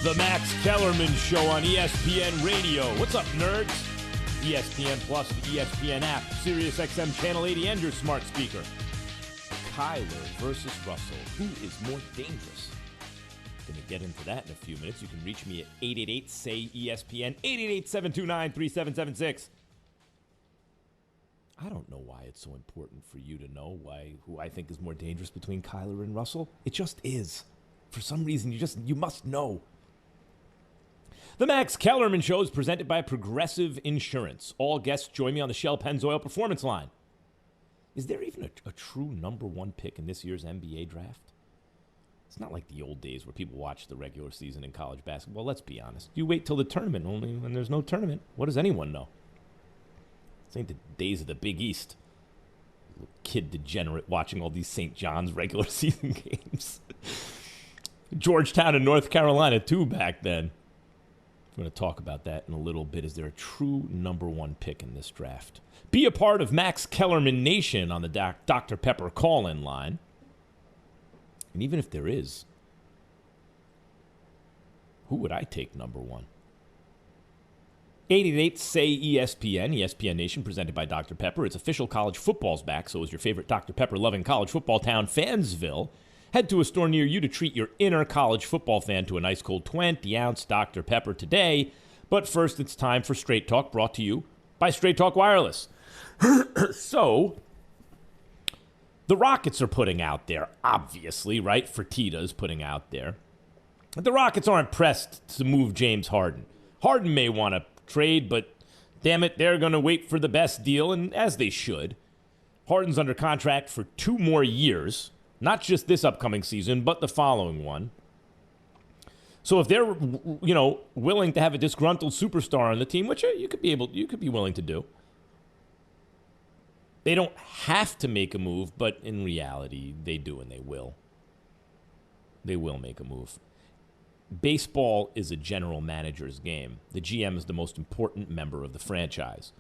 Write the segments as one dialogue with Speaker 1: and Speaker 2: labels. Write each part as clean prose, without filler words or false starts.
Speaker 1: The Max Kellerman Show on ESPN Radio. What's up, nerds? ESPN Plus, the ESPN app, Sirius XM Channel 80, and your smart speaker. Kyler versus Russell. Who is more dangerous? Going to get into that in a few minutes. You can reach me at 888-SAY-ESPN, 888-729-3776. I don't know why it's so important for you to know who I think is more dangerous between Kyler and Russell. It just is. For some reason, you must know. The Max Kellerman Show is presented by Progressive Insurance. All guests join me on the Shell Pennzoil Performance Line. Is there even a true number one pick in this year's NBA draft? It's not like the old days where people watch the regular season in college basketball. Let's be honest. You wait till the tournament. Only when there's no tournament, what does anyone know? This ain't the days of the Big East. Kid degenerate watching all these St. John's regular season games. Georgetown and North Carolina, too, back then. We're going to talk about that in a little bit. Is there a true number one pick in this draft? Be a part of Max Kellerman Nation on the Dr. Pepper call-in line. And even if there is, who would I take number one? 888-SAY-ESPN, ESPN Nation, presented by Dr. Pepper. It's official college football's back, so is your favorite Dr. Pepper-loving college football town, Fansville. Head to a store near you to treat your inner college football fan to a nice cold 20-ounce Dr. Pepper today. But first, it's time for Straight Talk, brought to you by Straight Talk Wireless. So, the Rockets are putting out there, obviously, right? Fertitta's putting out there. The Rockets aren't pressed to move James Harden. Harden may want to trade, but damn it, they're going to wait for the best deal, and as they should. Harden's under contract for 2 more years. Not just this upcoming season, but the following one. So if they're, willing to have a disgruntled superstar on the team, which you could be willing to do. They don't have to make a move, but in reality, they do and they will. They will make a move. Baseball is a general manager's game. The GM is the most important member of the franchise.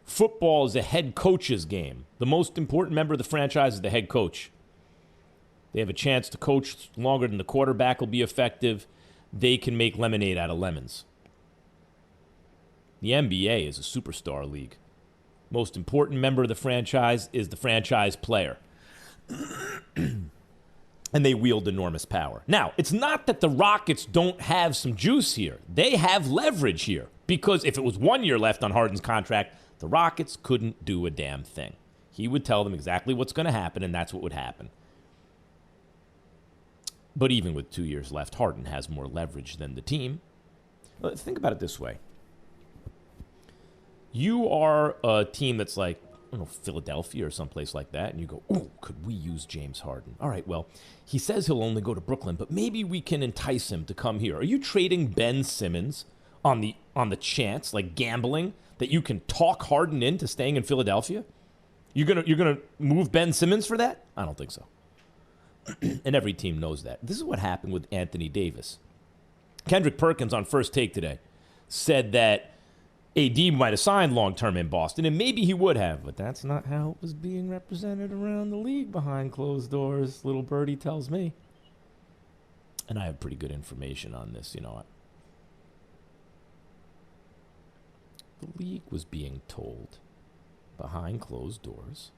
Speaker 1: Football is a head coach's game. The most important member of the franchise is the head coach. They have a chance to coach longer than the quarterback will be effective. They can make lemonade out of lemons. The NBA is a superstar league. Most important member of the franchise is the franchise player. And they wield enormous power. Now, it's not that the Rockets don't have some juice here. They have leverage here. Because if it was 1 year left on Harden's contract, the Rockets couldn't do a damn thing. He would tell them exactly what's going to happen, and that's what would happen. But even with 2 years left, Harden has more leverage than the team. Think about it this way. You are a team that's like, Philadelphia or someplace like that, and you go, ooh, could we use James Harden? All right, well, he says he'll only go to Brooklyn, but maybe we can entice him to come here. Are you trading Ben Simmons on the chance, like gambling, that you can talk Harden into staying in Philadelphia? You're gonna move Ben Simmons for that? I don't think so. And every team knows that. This is what happened with Anthony Davis. Kendrick Perkins on First Take today said that AD might have signed long-term in Boston, and maybe he would have, but that's not how it was being represented around the league behind closed doors, little birdie tells me. And I have pretty good information on this, The league was being told behind closed doors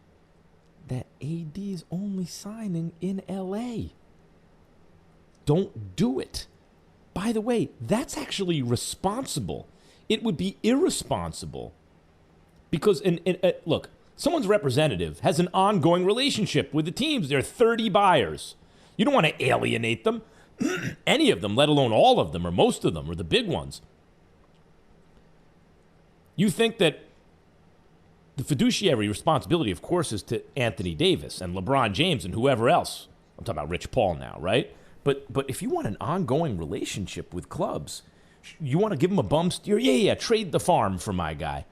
Speaker 1: that AD is only signing in L.A. Don't do it. By the way, that's actually responsible. It would be irresponsible because, look, someone's representative has an ongoing relationship with the teams. There are 30 buyers. You don't want to alienate them, any of them, let alone all of them or most of them or the big ones. You think that the fiduciary responsibility, of course, is to Anthony Davis and LeBron James and whoever else. I'm talking about Rich Paul now, right? But if you want an ongoing relationship with clubs, you want to give him a bum steer? Yeah, trade the farm for my guy.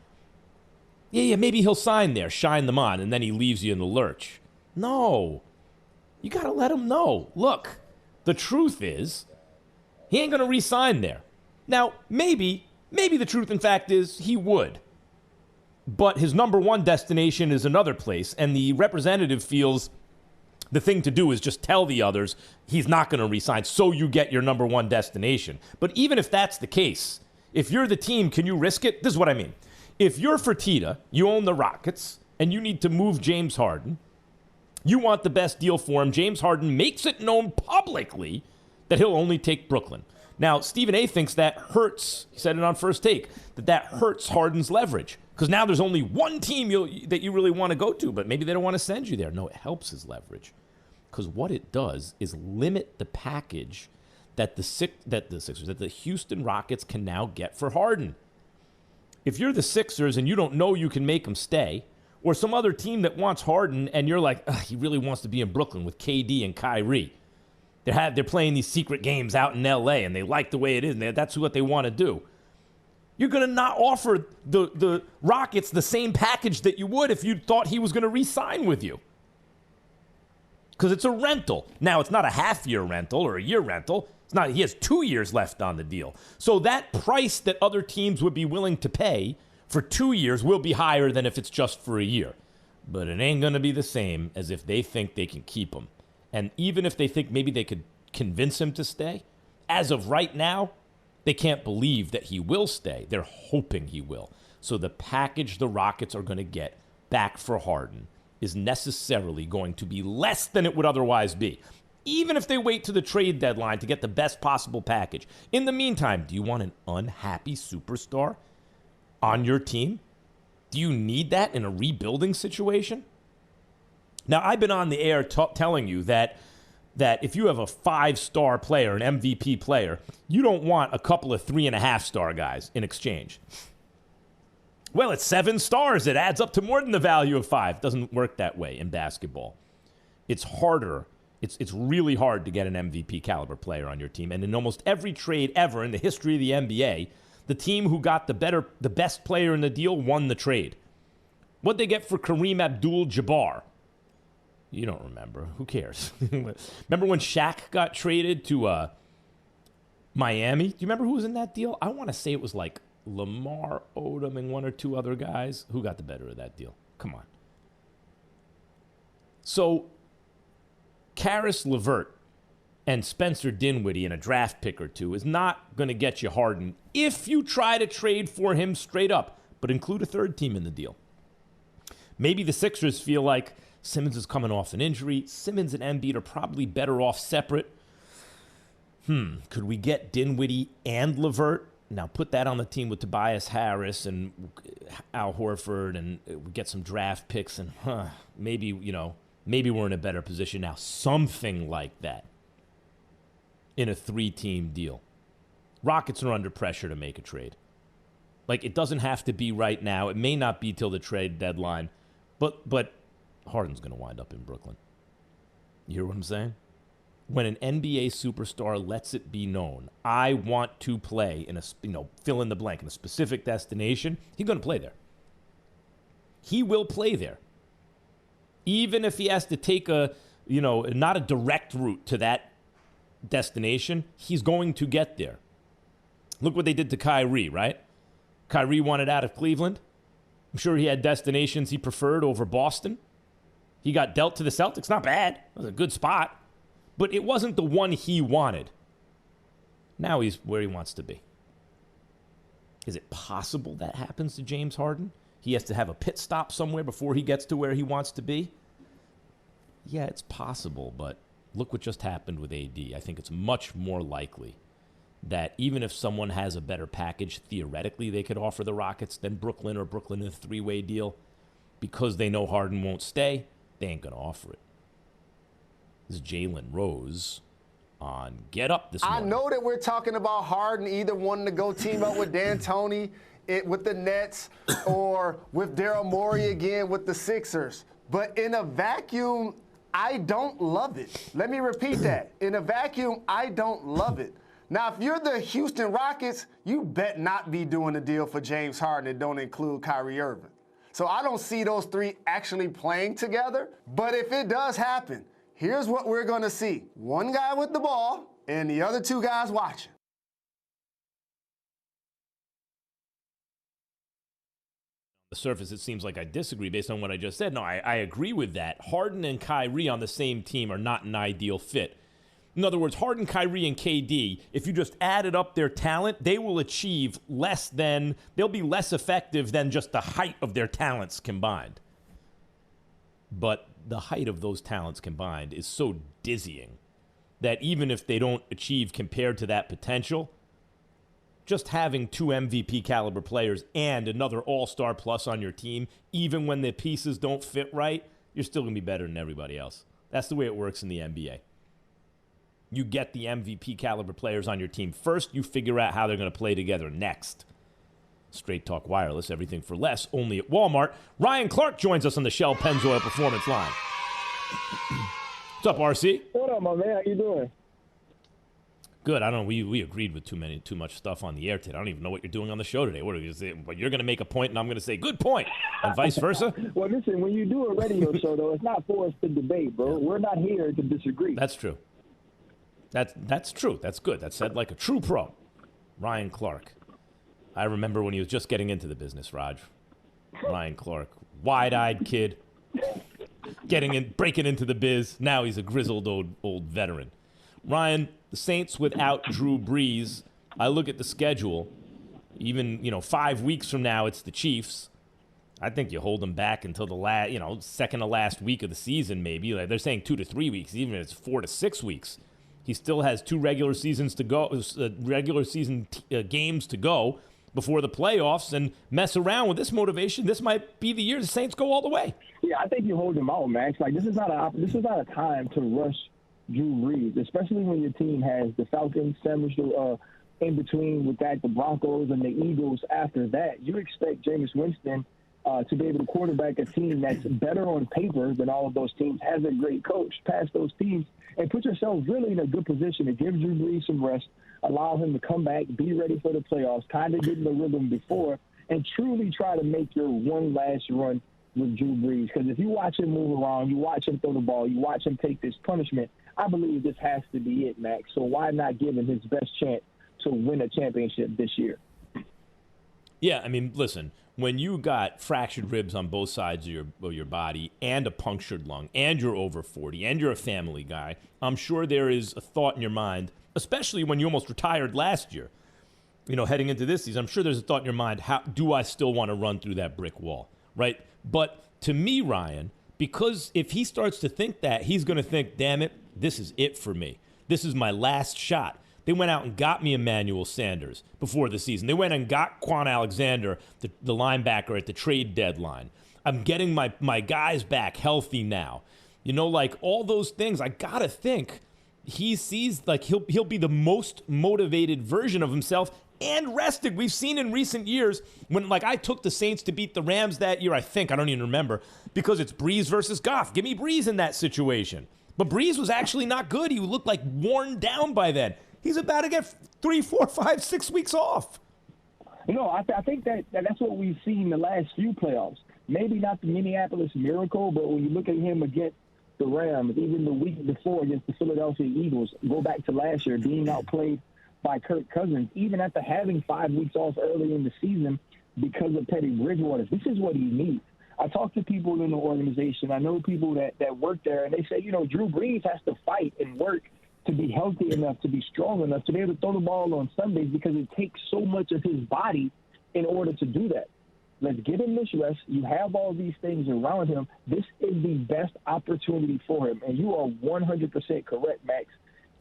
Speaker 1: Yeah, maybe he'll sign there, shine them on, and then he leaves you in the lurch. No. You got to let him know. Look, the truth is, he ain't going to re-sign there. Now, maybe the truth, in fact, is he would. But his number one destination is another place, and the representative feels The thing to do is just tell the others he's not going to resign so you get your number one destination. But even if that's the case, if you're the team, can you risk it? This is what I mean. If you're Fertitta, you own the Rockets, and you need to move James Harden, you want the best deal for him. James Harden makes it known publicly that he'll only take Brooklyn. Now, Stephen A. thinks that hurts, he said it on First Take, that hurts Harden's leverage. Because now there's only one team that you really want to go to, but maybe they don't want to send you there. No, it helps his leverage. Because what it does is limit the package that the Houston Rockets can now get for Harden. If you're the Sixers and you don't know you can make him stay, or some other team that wants Harden and you're like, he really wants to be in Brooklyn with KD and Kyrie. They're playing these secret games out in L.A. and they like the way it is, and that's what they want to do. You're going to not offer the Rockets the same package that you would if you thought he was going to re-sign with you. Because it's a rental. Now, it's not a half-year rental or a year rental. He has 2 years left on the deal. So that price that other teams would be willing to pay for 2 years will be higher than if it's just for a year. But it ain't going to be the same as if they think they can keep him. And even if they think maybe they could convince him to stay, as of right now, they can't believe that he will stay. They're hoping he will. So the package the Rockets are going to get back for Harden is necessarily going to be less than it would otherwise be, even if they wait to the trade deadline to get the best possible package. In the meantime, do you want an unhappy superstar on your team? Do you need that in a rebuilding situation? Now, I've been on the air telling you that if you have a 5-star player, an MVP player, you don't want a couple of 3.5-star guys in exchange. Well, it's 7 stars. It adds up to more than the value of 5. It doesn't work that way in basketball. It's harder. It's really hard to get an MVP caliber player on your team. And in almost every trade ever in the history of the NBA, the team who got the best player in the deal won the trade. What'd they get for Kareem Abdul-Jabbar? You don't remember. Who cares? Remember when Shaq got traded to Miami? Do you remember who was in that deal? I want to say it was like Lamar Odom and 1 or 2 other guys. Who got the better of that deal? Come on. So, Karis LeVert and Spencer Dinwiddie in a draft pick or 2 is not going to get you Harden if you try to trade for him straight up, but include a third team in the deal. Maybe the Sixers feel like Simmons is coming off an injury. Simmons and Embiid are probably better off separate. Could we get Dinwiddie and LeVert? Now put that on the team with Tobias Harris and Al Horford and get some draft picks and maybe we're in a better position now. Something like that in a 3-team deal. Rockets are under pressure to make a trade. Like, it doesn't have to be right now. It may not be till the trade deadline, but Harden's going to wind up in Brooklyn. You hear what I'm saying? When an NBA superstar lets it be known, I want to play in a, fill in the blank, in a specific destination, he's going to play there. He will play there. Even if he has to take not a direct route to that destination, he's going to get there. Look what they did to Kyrie, right? Kyrie wanted out of Cleveland. I'm sure he had destinations he preferred over Boston. He got dealt to the Celtics. Not bad. It was a good spot. But it wasn't the one he wanted. Now he's where he wants to be. Is it possible that happens to James Harden? He has to have a pit stop somewhere before he gets to where he wants to be? Yeah, it's possible, but look what just happened with AD. I think it's much more likely that even if someone has a better package, theoretically they could offer the Rockets than Brooklyn, or Brooklyn in a 3-way deal. Because they know Harden won't stay, they ain't going to offer it. This is Jalen Rose on Get Up this morning.
Speaker 2: I know that we're talking about Harden either wanting to go team up with D'Antoni with the Nets or with Daryl Morey again with the Sixers. But in a vacuum, I don't love it. Let me repeat that. In a vacuum, I don't love it. Now, if you're the Houston Rockets, you bet not be doing a deal for James Harden that don't include Kyrie Irving. So I don't see those 3 actually playing together. But if it does happen, here's what we're going to see. One guy with the ball and the other 2 guys watching.
Speaker 1: the surface, it seems like I disagree based on what I just said. No, I agree with that. Harden and Kyrie on the same team are not an ideal fit. In other words, Harden, Kyrie, and KD, if you just added up their talent, they will achieve they'll be less effective than just the height of their talents combined. But the height of those talents combined is so dizzying that even if they don't achieve compared to that potential, just having 2 MVP caliber players and another all-star plus on your team, even when the pieces don't fit right, you're still going to be better than everybody else. That's the way it works in the NBA. You get the MVP caliber players on your team first. You figure out how they're going to play together next. Straight Talk Wireless, everything for less, only at Walmart. Ryan Clark joins us on the Shell Pennzoil Performance Line. What's up, RC?
Speaker 3: What up, my man? How you doing?
Speaker 1: Good. I don't know. We agreed with too much stuff on the air today. I don't even know what you're doing on the show today. What are you saying? But you're going to make a point, and I'm going to say good point, and vice versa.
Speaker 3: Well, listen, when you do a radio show, though, it's not for us to debate, bro. Yeah. We're not here to disagree.
Speaker 1: That's true. That's true. That's good. That's said like a true pro. Ryan Clark. I remember when he was just getting into the business, Raj. Ryan Clark, wide-eyed kid, breaking into the biz. Now he's a grizzled old veteran. Ryan, the Saints without Drew Brees, I look at the schedule, even, 5 weeks from now, it's the Chiefs. I think you hold them back until the second to last week of the season, maybe. Like they're saying 2 to 3 weeks, even if it's 4 to 6 weeks. He still has 2 regular seasons to go, games to go before the playoffs, and mess around with this motivation. This might be the year the Saints go all the way.
Speaker 3: Yeah, I think you hold them out, Max. Like this is not a time to rush Drew Brees, especially when your team has the Falcons sandwiched in between with that, the Broncos and the Eagles after that. You expect James Winston to be able to quarterback a team that's better on paper than all of those teams, has a great coach, pass those teams, and put yourself really in a good position to give Drew Brees some rest, allow him to come back, be ready for the playoffs, kind of get in the rhythm before, and truly try to make your one last run with Drew Brees. Because if you watch him move around, you watch him throw the ball, you watch him take this punishment, I believe this has to be it, Max. So why not give him his best chance to win a championship this year?
Speaker 1: Yeah, I mean, listen, when you got fractured ribs on both sides of your body and a punctured lung and you're over 40 and you're a family guy, I'm sure there is a thought in your mind, especially when you almost retired last year, heading into this season, I'm sure there's a thought in your mind, how do I still want to run through that brick wall, right? But to me, Ryan, because if he starts to think that, he's going to think, damn it, this is it for me. This is my last shot. They went out and got me Emmanuel Sanders before the season. They went and got Quan Alexander, the linebacker, at the trade deadline. I'm getting my guys back healthy now. Like all those things, I got to think he sees like he'll be the most motivated version of himself and rested. We've seen in recent years when, like, I took the Saints to beat the Rams that year, I don't even remember, because it's Brees versus Goff. Give me Brees in that situation. But Brees was actually not good. He looked like worn down by then. He's about to get 3, 4, 5, 6 weeks off.
Speaker 3: I think that's what we've seen the last few playoffs. Maybe not the Minneapolis Miracle, but when you look at him against the Rams, even the week before against the Philadelphia Eagles, go back to last year, being outplayed by Kirk Cousins, even after having 5 weeks off early in the season because of Teddy Bridgewater. This is what he needs. I talk to people in the organization. I know people that work there, and they say, Drew Brees has to fight and work to be healthy enough, to be strong enough, to be able to throw the ball on Sundays because it takes so much of his body in order to do that. Let's give him this rest. You have all these things around him. This is the best opportunity for him. And you are 100% correct, Max.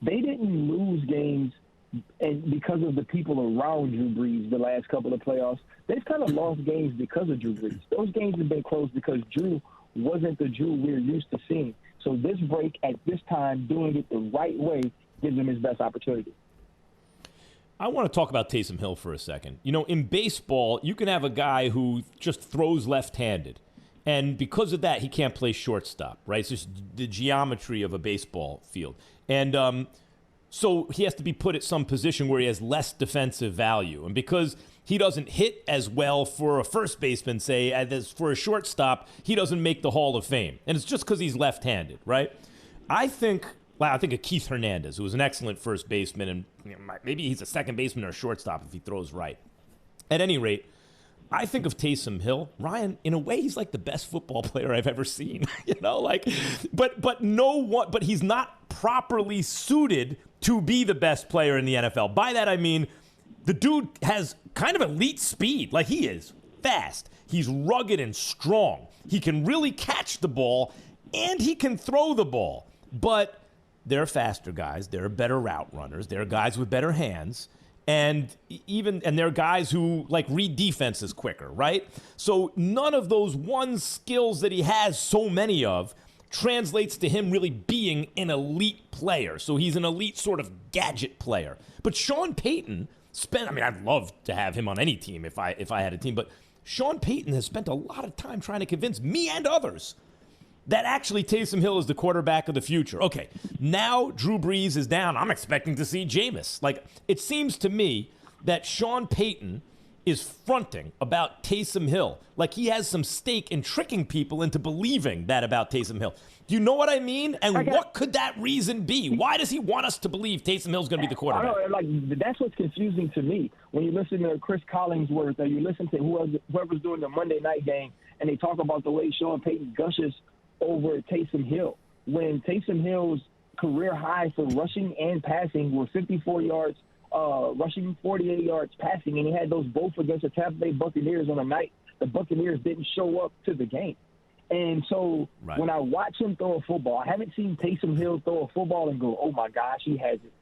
Speaker 3: They didn't lose games because of the people around Drew Brees the last couple of playoffs. They've kind of lost games because of Drew Brees. Those games have been close because Drew wasn't the Drew we're used to seeing. So this break at this time, doing it the right way, gives him his best opportunity.
Speaker 1: I want to talk about Taysom Hill for a second. In baseball, you can have a guy who just throws left-handed. And because of that, he can't play shortstop, right? It's just the geometry of a baseball field. And so he has to be put at some position where he has less defensive value. And because he doesn't hit as well for a first baseman, say, as for a shortstop, he doesn't make the Hall of Fame. And it's just because he's left-handed, right? I think of Keith Hernandez, who was an excellent first baseman, and maybe he's a second baseman or a shortstop if he throws right. At any rate, I think of Taysom Hill, Ryan, in a way, he's like the best football player I've ever seen. But he's not properly suited to be the best player in the NFL. By that, I mean, the dude has kind of elite speed. Like, he is fast. He's rugged and strong. He can really catch the ball, and he can throw the ball. But there are faster guys. There are better route runners. There are guys with better hands. And there are guys who read defenses quicker, right? So none of those skills that he has so many of translates to him really being an elite player. So he's an elite sort of gadget player. But Sean Payton I'd love to have him on any team if I had a team, but Sean Payton has spent a lot of time trying to convince me and others that actually Taysom Hill is the quarterback of the future. Okay, now Drew Brees is down. I'm expecting to see Jameis. It seems to me that Sean Payton is fronting about Taysom Hill. He has some stake in tricking people into believing that about Taysom Hill. Do you know what I mean? And what could that reason be? Why does he want us to believe Taysom Hill's going to be the quarterback?
Speaker 3: I know, that's what's confusing to me. When you listen to Chris Collinsworth or you listen to whoever's doing the Monday night game, and they talk about the way Sean Payton gushes over Taysom Hill. When Taysom Hill's career high for rushing and passing were 54 yards rushing, 48 yards passing, and he had those both against the Tampa Bay Buccaneers on a night the Buccaneers didn't show up to the game. And so when I watch him throw a football, I haven't seen Taysom Hill throw a football and go, oh, my gosh, he has it.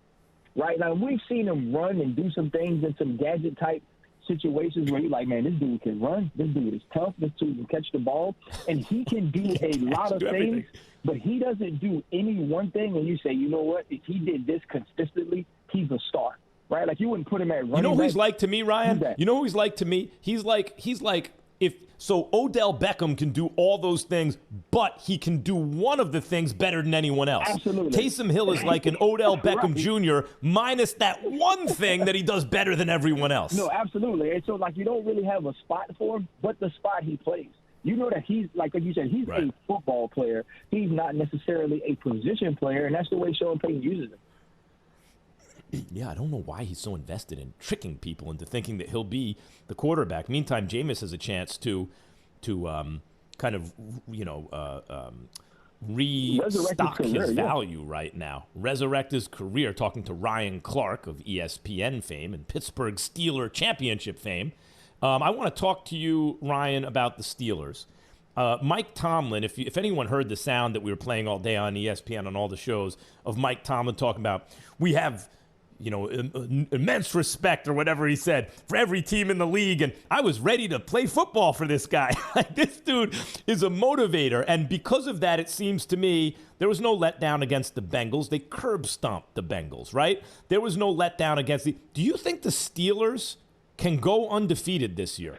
Speaker 3: Right? Now, we've seen him run and do some things in some gadget-type situations where you're like, man, this dude can run. This dude is tough. This dude can catch the ball. And he can do a lot of things, but he doesn't do any one thing. And you say, you know what? If he did this consistently, he's a star. Right? You wouldn't put him at running back.
Speaker 1: You know who he's like to me, Ryan? You know who he's like to me? He's like Odell Beckham can do all those things, but he can do one of the things better than anyone else.
Speaker 3: Absolutely.
Speaker 1: Taysom Hill is like an Odell Beckham Jr. minus that one thing that he does better than everyone else.
Speaker 3: No, absolutely. And so, you don't really have a spot for him, but the spot he plays. You know that he's, like you said, he's a football player. He's not necessarily a position player, and that's the way Sean Payton uses him.
Speaker 1: Yeah, I don't know why he's so invested in tricking people into thinking that he'll be the quarterback. Meantime, Jameis has a chance to kind of, restock his value right now. Resurrect his career, talking to Ryan Clark of ESPN fame and Pittsburgh Steelers championship fame. I want to talk to you, Ryan, about the Steelers. Mike Tomlin, if anyone heard the sound that we were playing all day on ESPN on all the shows of Mike Tomlin talking about, we have immense respect or whatever he said for every team in the league. And I was ready to play football for this guy. This dude is a motivator. And because of that, it seems to me there was no letdown against the Bengals. They curb stomped the Bengals, right? There was no letdown against do you think the Steelers can go undefeated this year?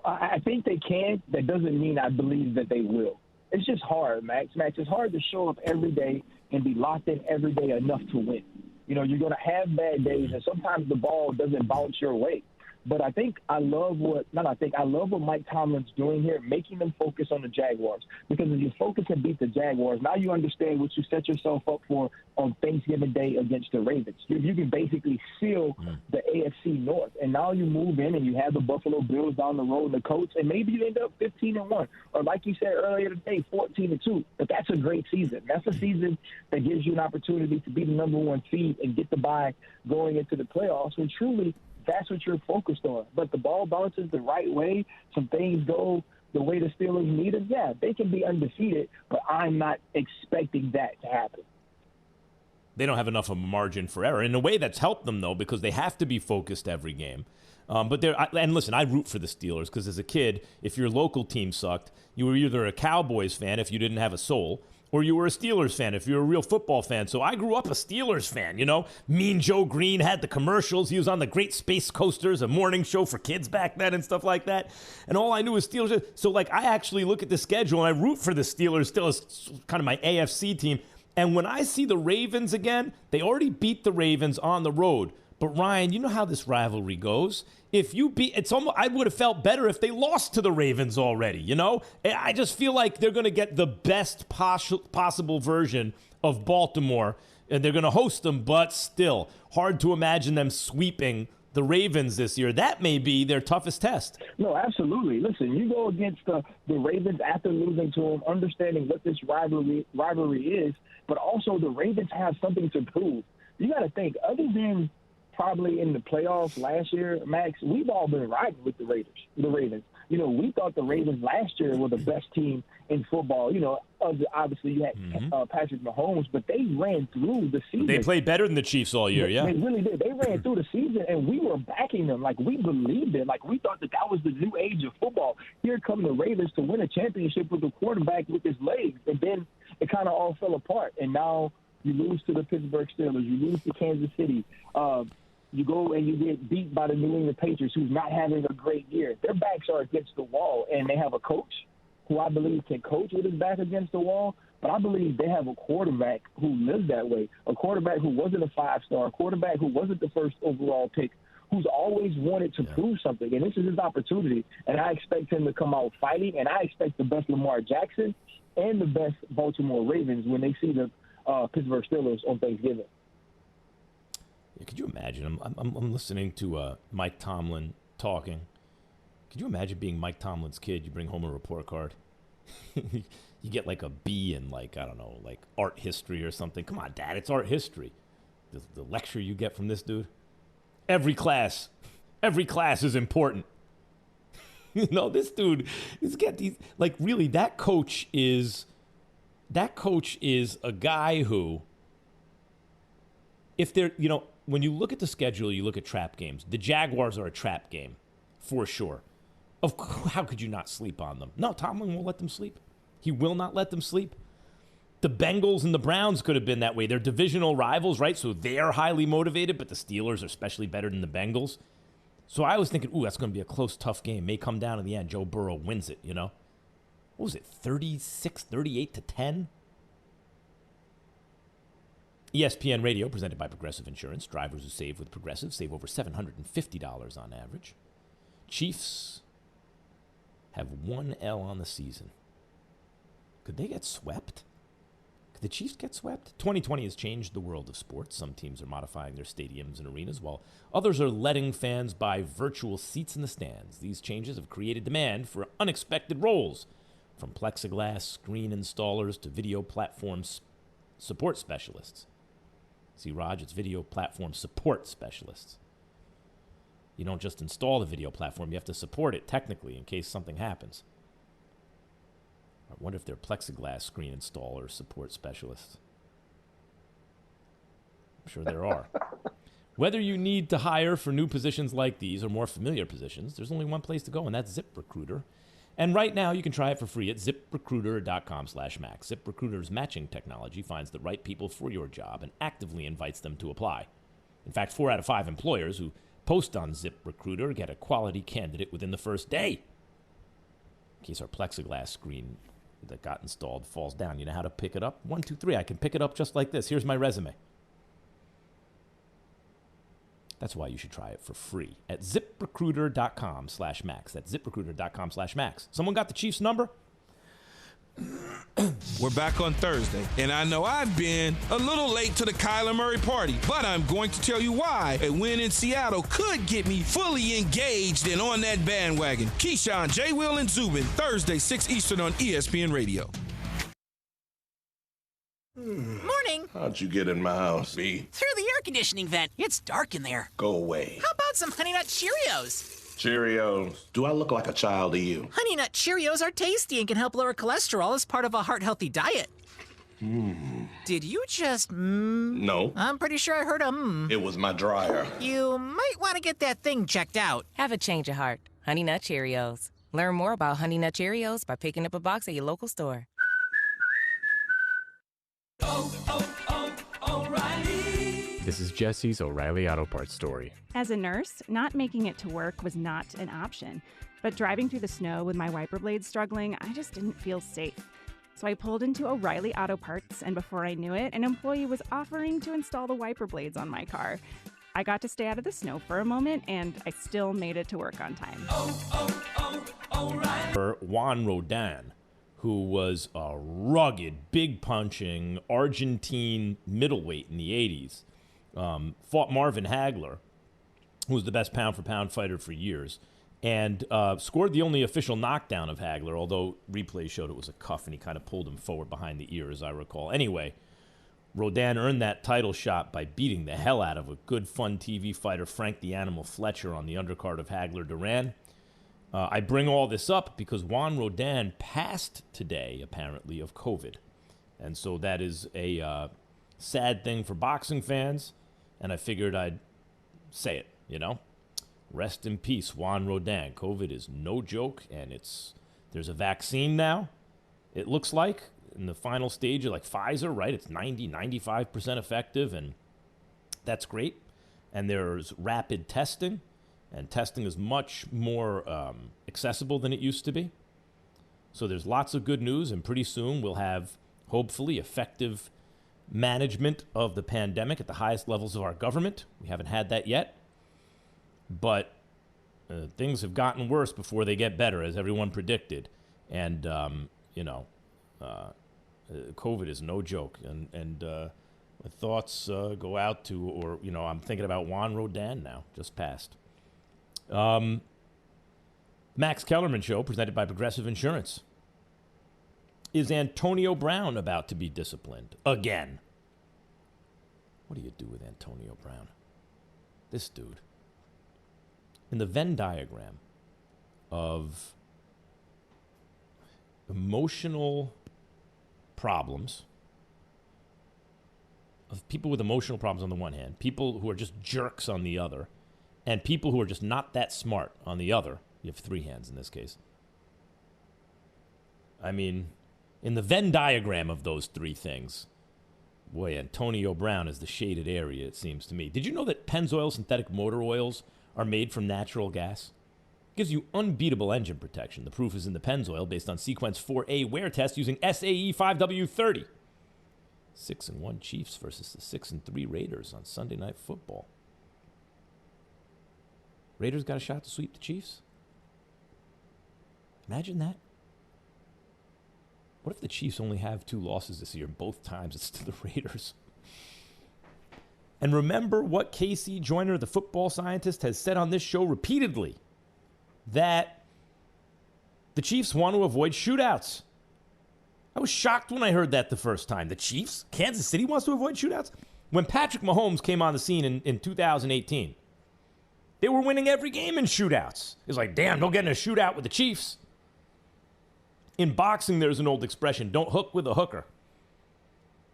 Speaker 3: I think they can. That doesn't mean I believe that they will. It's just hard, Max. It's hard to show up every day and be locked in every day enough to win. You're going to have bad days, and sometimes the ball doesn't bounce your way. But I love what Mike Tomlin's doing here, making them focus on the Jaguars. Because if you focus and beat the Jaguars, now you understand what you set yourself up for on Thanksgiving Day against the Ravens. You can basically seal the AFC North. And now you move in and you have the Buffalo Bills down the road, the Colts, and maybe you end up 15-1. Or like you said earlier today, 14-2. But that's a great season. That's a season that gives you an opportunity to be the number one seed and get the bye going into the playoffs. And truly, that's what you're focused on. But the ball bounces the right way. Some things go the way the Steelers need them. Yeah, they can be undefeated, but I'm not expecting that to happen.
Speaker 1: They don't have enough of a margin for error. In a way, that's helped them, though, because they have to be focused every game. And listen, I root for the Steelers because as a kid, if your local team sucked, you were either a Cowboys fan if you didn't have a soul, or you were a Steelers fan if you were a real football fan. So I grew up a Steelers fan, Mean Joe Green had the commercials. He was on the Great Space Coasters, a morning show for kids back then and stuff like that. And all I knew was Steelers. So, I actually look at the schedule and I root for the Steelers still as kind of my AFC team. And when I see the Ravens again, they already beat the Ravens on the road. But, Ryan, you know how this rivalry goes. If you beat, I would have felt better if they lost to the Ravens already, I just feel like they're going to get the best possible version of Baltimore, and they're going to host them, but still, hard to imagine them sweeping the Ravens this year, that may be their toughest test.
Speaker 3: No, absolutely. Listen, you go against the Ravens after losing to them, understanding what this rivalry is, but also the Ravens have something to prove. You got to think, other than probably in the playoffs last year, Max, we've all been riding with the Ravens. You know, we thought the Ravens last year were the best team in football. You know, obviously you had Patrick Mahomes, but they ran through the season.
Speaker 1: They played better than the Chiefs all year, yeah.
Speaker 3: They really did. They ran through the season, and we were backing them. Like, we believed it. Like, we thought that was the new age of football. Here come the Ravens to win a championship with a quarterback with his legs, and then it kind of all fell apart. And now you lose to the Pittsburgh Steelers. You lose to Kansas City. You go and you get beat by the New England Patriots, who's not having a great year. Their backs are against the wall, and they have a coach who I believe can coach with his back against the wall. But I believe they have a quarterback who lives that way, a quarterback who wasn't a five-star, a quarterback who wasn't the first overall pick, who's always wanted to prove something. And this is his opportunity, and I expect him to come out fighting, and I expect the best Lamar Jackson and the best Baltimore Ravens when they see the Pittsburgh Steelers on Thanksgiving.
Speaker 1: Could you imagine? I'm listening to Mike Tomlin talking. Could you imagine being Mike Tomlin's kid? You bring home a report card. You get like a B in, like, I don't know, like art history or something. Come on, Dad, it's art history. The lecture you get from this dude. Every class is important. You know, this dude is get these, like, really, that coach is a guy who, if they're, you know, when you look at the schedule, you look at trap games. The Jaguars are a trap game, for sure. How could you not sleep on them? No, Tomlin won't let them sleep. He will not let them sleep. The Bengals and the Browns could have been that way. They're divisional rivals, right? So they are highly motivated, but the Steelers are especially better than the Bengals. So I was thinking, that's going to be a close, tough game. May come down in the end. Joe Burrow wins it, you know? What was it, 38-10? ESPN Radio, presented by Progressive Insurance. Drivers who save with Progressive save over $750 on average. Chiefs have one L on the season. Could they get swept? Could the Chiefs get swept? 2020 has changed the world of sports. Some teams are modifying their stadiums and arenas, while others are letting fans buy virtual seats in the stands. These changes have created demand for unexpected roles, from plexiglass screen installers to video platform support specialists. See, Raj, it's video platform support specialists. You don't just install the video platform, you have to support it technically in case something happens. I wonder if they're plexiglass screen installer support specialists. I'm sure there are. Whether you need to hire for new positions like these or more familiar positions, there's only one place to go, and that's ZipRecruiter. And right now, you can try it for free at ZipRecruiter.com/Max. ZipRecruiter's matching technology finds the right people for your job and actively invites them to apply. In fact, 4 out of 5 employers who post on ZipRecruiter get a quality candidate within the first day. In case our plexiglass screen that got installed falls down, you know how to pick it up? 1, 2, 3. I can pick it up just like this. Here's my resume. That's why you should try it for free at ZipRecruiter.com/Max. That's ZipRecruiter.com/Max. Someone got the Chiefs number?
Speaker 4: We're back on Thursday, and I know I've been a little late to the Kyler Murray party, but I'm going to tell you why a win in Seattle could get me fully engaged and on that bandwagon. Keyshawn, J. Will, and Zubin, Thursday, 6 Eastern on ESPN Radio.
Speaker 5: Morning.
Speaker 6: How'd you get in my house, B?
Speaker 5: Through the air conditioning vent. It's dark in there.
Speaker 6: Go away.
Speaker 5: How about some Honey Nut Cheerios?
Speaker 6: Cheerios. Do I look like a child to you?
Speaker 5: Honey Nut Cheerios are tasty and can help lower cholesterol as part of a heart-healthy diet. Did you just
Speaker 6: No.
Speaker 5: I'm pretty sure I heard a
Speaker 6: It was my dryer.
Speaker 5: You might want to get that thing checked out.
Speaker 7: Have a change of heart. Honey Nut Cheerios. Learn more about Honey Nut Cheerios by picking up a box at your local store.
Speaker 8: O'Reilly. This is Jesse's O'Reilly Auto Parts story.
Speaker 9: As a nurse, not making it to work was not an option. But driving through the snow with my wiper blades struggling, I just didn't feel safe. So I pulled into O'Reilly Auto Parts, and before I knew it, an employee was offering to install the wiper blades on my car. I got to stay out of the snow for a moment, and I still made it to work on time.
Speaker 1: O'Reilly. Juan Rodin, who was a rugged, big-punching Argentine middleweight in the 80s, fought Marvin Hagler, who was the best pound-for-pound fighter for years, and scored the only official knockdown of Hagler, although replay showed it was a cuff, and he kind of pulled him forward behind the ear, as I recall. Anyway, Rodan earned that title shot by beating the hell out of a good, fun TV fighter, Frank the Animal Fletcher, on the undercard of Hagler-Duran. I bring all this up because Juan Rodan passed today, apparently, of COVID. And so that is a sad thing for boxing fans, and I figured I'd say it, you know? Rest in peace, Juan Rodan. COVID is no joke, and there's a vaccine now, it looks like, in the final stage of like Pfizer, right? It's 95% effective, and that's great. And there's rapid testing, and testing is much more accessible than it used to be. So there's lots of good news, and pretty soon we'll have, hopefully, effective management of the pandemic at the highest levels of our government. We haven't had that yet. But things have gotten worse before they get better, as everyone predicted. And, COVID is no joke. And my thoughts go out to, I'm thinking about Juan Rodan now, just passed. Max Kellerman Show, presented by Progressive Insurance. Is Antonio Brown about to be disciplined again? What do you do with Antonio Brown? This dude. In the Venn diagram of emotional problems, of people with emotional problems on the one hand, people who are just jerks on the other, and people who are just not that smart on the other, you have three hands in this case. I mean, in the Venn diagram of those three things, boy, Antonio Brown is the shaded area, it seems to me. Did you know that Pennzoil synthetic motor oils are made from natural gas? Gives you unbeatable engine protection. The proof is in the Pennzoil, based on Sequence 4A wear test using SAE 5W30. 6-1 Chiefs versus the 6-3 Raiders on Sunday Night Football. Raiders got a shot to sweep the Chiefs? Imagine that. What if the Chiefs only have 2 losses this year? Both times it's to the Raiders. And remember what Casey Joyner, the football scientist, has said on this show repeatedly, that the Chiefs want to avoid shootouts. I was shocked when I heard that the first time. The Chiefs? Kansas City wants to avoid shootouts? When Patrick Mahomes came on the scene in 2018, they were winning every game in shootouts. It was like, damn, don't get in a shootout with the Chiefs. In boxing, there's an old expression, don't hook with a hooker.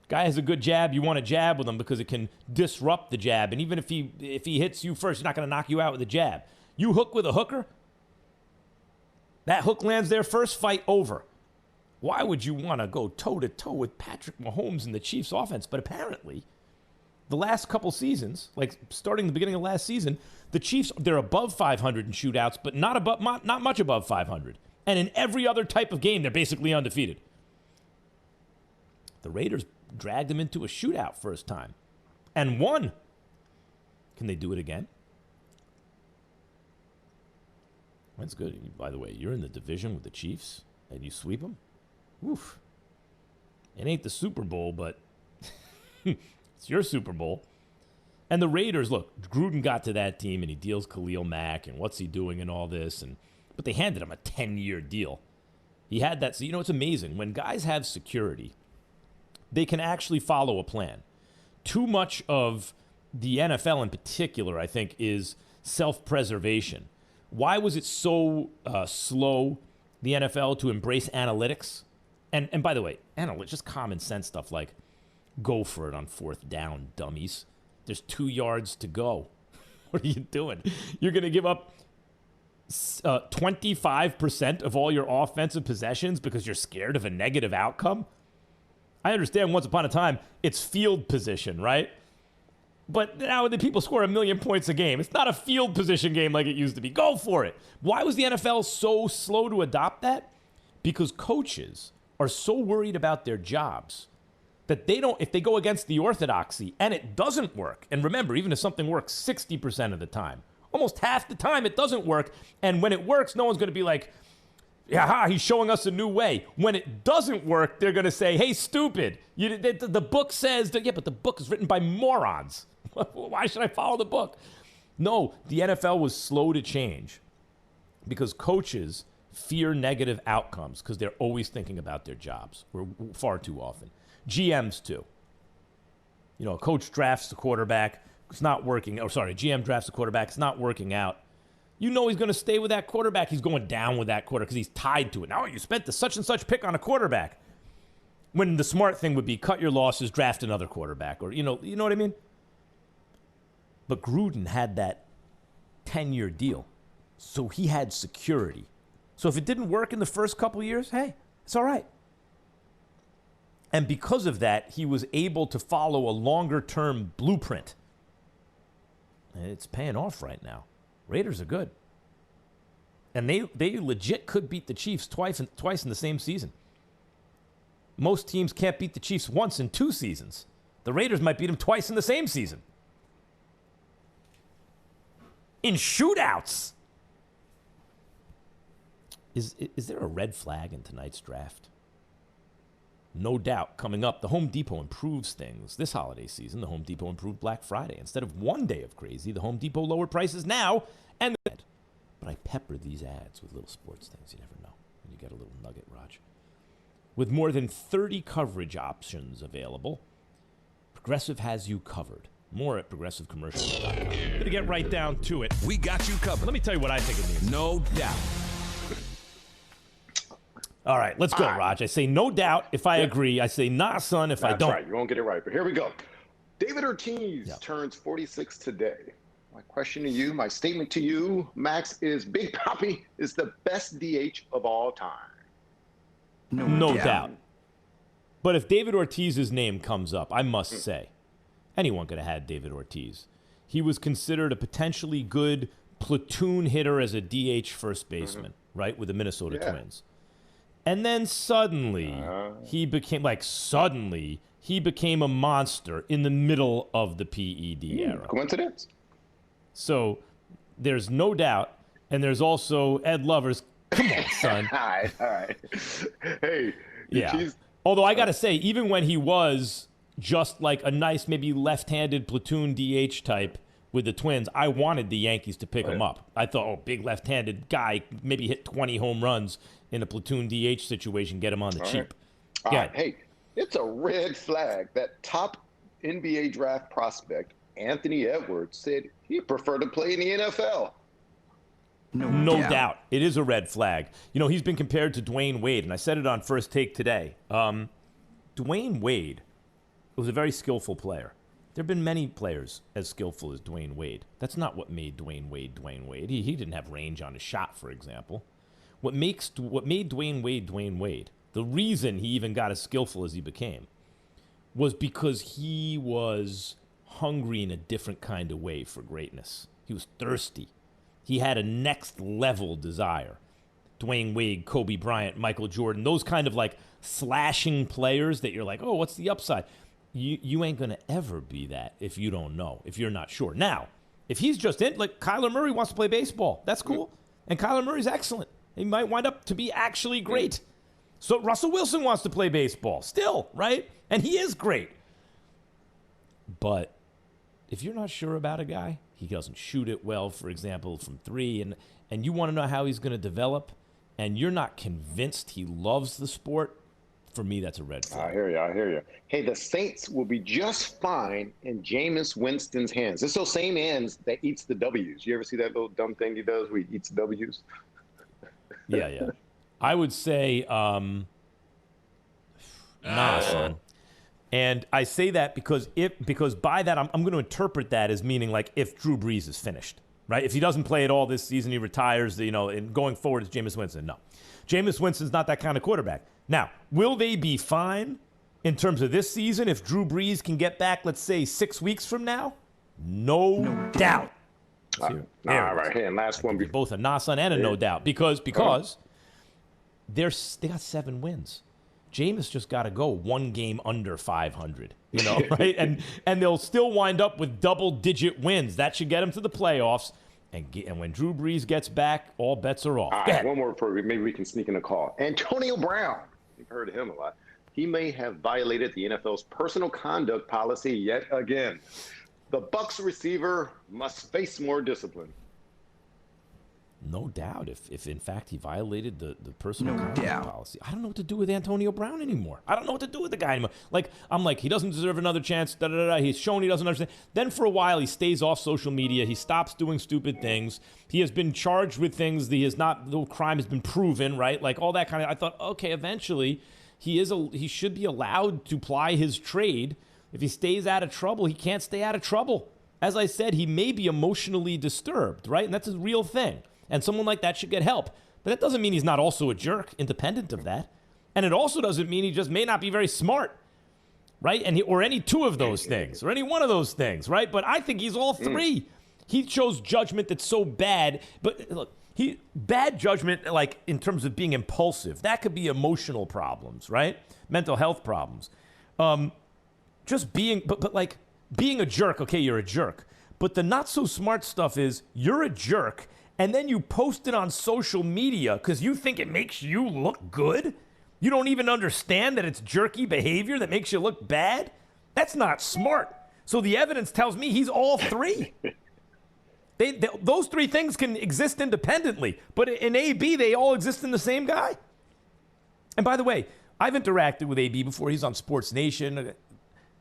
Speaker 1: Guy has a good jab, you want to jab with him because it can disrupt the jab. And even if he hits you first, he's not going to knock you out with a jab. You hook with a hooker, that hook lands there first, fight over. Why would you want to go toe-to-toe with Patrick Mahomes and the Chiefs offense? But apparently, the last couple seasons, like starting the beginning of last season, the Chiefs, they're above 500 in shootouts, but not much above 500. And in every other type of game, they're basically undefeated. The Raiders dragged them into a shootout first time and won. Can they do it again? That's good. By the way, you're in the division with the Chiefs and you sweep them? Oof. It ain't the Super Bowl, but it's your Super Bowl. And the Raiders, look, Gruden got to that team and he deals Khalil Mack and what's he doing and all this. But they handed him a 10-year deal. He had that. So, it's amazing. When guys have security, they can actually follow a plan. Too much of the NFL in particular, I think, is self-preservation. Why was it so slow, the NFL, to embrace analytics? And by the way, analytics, just common sense stuff like go for it on 4th down, dummies. There's 2 yards to go. What are you doing? You're going to give up 25% of all your offensive possessions because you're scared of a negative outcome? I understand once upon a time it's field position, right? But now the people score 1 million points a game. It's not a field position game like it used to be. Go for it. Why was the NFL so slow to adopt that? Because coaches are so worried about their jobs that they don't, if they go against the orthodoxy and it doesn't work, and remember, even if something works 60% of the time, almost half the time it doesn't work, and when it works, no one's going to be like, yeah, he's showing us a new way. When it doesn't work, they're going to say, hey, stupid. The book says that, yeah, but the book is written by morons. Why should I follow the book? No, the NFL was slow to change because coaches fear negative outcomes because they're always thinking about their jobs, or far too often. GMs too. You know, a coach drafts the quarterback, it's not working. Oh, sorry, GM drafts the quarterback, it's not working out. You know he's going to stay with that quarterback. He's going down with that quarterback because he's tied to it. Now you spent the such and such pick on a quarterback. When the smart thing would be cut your losses, draft another quarterback, or you know what I mean? But Gruden had that 10-year deal, so he had security. So if it didn't work in the first couple of years, hey, it's all right. And because of that, he was able to follow a longer-term blueprint. And it's paying off right now. Raiders are good. And they legit could beat the Chiefs twice in the same season. Most teams can't beat the Chiefs once in 2 seasons. The Raiders might beat them twice in the same season. In shootouts. Is there a red flag in tonight's draft? No doubt. Coming up, the Home Depot improves things. This holiday season, the Home Depot improved Black Friday. Instead of one day of crazy, the Home Depot lowered prices now. But I pepper these ads with little sports things. You never know. And you get a little nugget, Raj. With more than 30 coverage options available, Progressive has you covered. More at progressivecommercial.com. Going to get right down to it.
Speaker 4: We got you covered.
Speaker 1: Let me tell you what I think it means.
Speaker 4: No doubt.
Speaker 1: All right, let's go, Raj. I say no doubt if I agree. I say nah, son, if I don't.
Speaker 10: That's right. You won't get it right. But here we go. David Ortiz turns 46 today. My question to you, my statement to you, Max, is Big Papi is the best DH of all time.
Speaker 1: No doubt. But if David Ortiz's name comes up, I must say, anyone could have had David Ortiz. He was considered a potentially good platoon hitter as a DH first baseman, right, with the Minnesota Twins. And then suddenly, he became a monster in the middle of the PED era.
Speaker 10: Coincidence?
Speaker 1: So there's no doubt, and there's also Ed Lover's. Come on, son.
Speaker 10: All right. Hey.
Speaker 1: Yeah. Although I got to say, even when he was just like a nice, maybe left-handed platoon DH type with the Twins, I wanted the Yankees to pick him up. I thought, big left-handed guy, maybe hit 20 home runs in a platoon DH situation, get him on the cheap.
Speaker 10: All right. Hey, it's a red flag that top NBA draft prospect, Anthony Edwards, said he preferred to play in the NFL.
Speaker 1: No doubt. It is a red flag. You know, he's been compared to Dwayne Wade, and I said it on First Take today. Dwayne Wade was a very skillful player. There have been many players as skillful as Dwayne Wade. That's not what made Dwayne Wade Dwayne Wade. He didn't have range on his shot, for example. What made Dwayne Wade Dwayne Wade, the reason he even got as skillful as he became, was because he was hungry in a different kind of way for greatness. He was thirsty. He had a next-level desire. Dwayne Wade, Kobe Bryant, Michael Jordan, those kind of like slashing players that you're like, oh, what's the upside? You ain't going to ever be that if you don't know, if you're not sure. Now, if he's just in, like Kyler Murray wants to play baseball, that's cool. And Kyler Murray's excellent. He might wind up to be actually great. So Russell Wilson wants to play baseball still, right? And he is great. But if you're not sure about a guy, he doesn't shoot it well, for example, from 3, and you want to know how he's going to develop, and you're not convinced he loves the sport, for me, that's a red flag.
Speaker 10: I hear you. Hey, the Saints will be just fine in Jameis Winston's hands. It's those same hands that eats the W's. You ever see that little dumb thing he does where he eats the W's?
Speaker 1: Yeah. I would say, nah, son. And I say that because by that, I'm going to interpret that as meaning like if Drew Brees is finished, right? If he doesn't play at all this season, he retires, and going forward, it's Jameis Winston. No. Jameis Winston's not that kind of quarterback. Now, will they be fine in terms of this season if Drew Brees can get back, let's say, 6 weeks from now? No doubt.
Speaker 10: All right, here, and last one.
Speaker 1: Both a nah, son, and a no doubt. Because they got 7 wins. Jameis just got to go 1 game under 500, right? And they'll still wind up with double-digit wins. That should get them to the playoffs. And when Drew Brees gets back, all bets are off.
Speaker 10: All right, one more for maybe we can sneak in a call. Antonio Brown. You've heard of him a lot. He may have violated the NFL's personal conduct policy yet again. The Bucs receiver must face more discipline.
Speaker 1: No doubt, if in fact he violated the personal conduct policy. I don't know what to do with Antonio Brown anymore. I don't know what to do with the guy anymore. I'm like, he doesn't deserve another chance. He's shown he doesn't understand. Then for a while, he stays off social media. He stops doing stupid things. He has been charged with things that the crime has been proven, right? Like all that kind of. I thought, okay, eventually he should be allowed to ply his trade. If he stays out of trouble, he can't stay out of trouble. As I said, he may be emotionally disturbed, right? And that's a real thing. And someone like that should get help. But that doesn't mean he's not also a jerk, independent of that. And it also doesn't mean he just may not be very smart, right? Or any two of those things, or any one of those things, right? But I think he's all three. He shows judgment that's so bad. But look, bad judgment, like in terms of being impulsive, that could be emotional problems, right? Mental health problems. Just being, but like being a jerk, okay, you're a jerk. But the not so smart stuff is you're a jerk, and then you post it on social media because you think it makes you look good? You don't even understand that it's jerky behavior that makes you look bad? That's not smart. So the evidence tells me he's all three. Those three things can exist independently, but in AB, they all exist in the same guy. And by the way, I've interacted with AB before. He's on Sports Nation.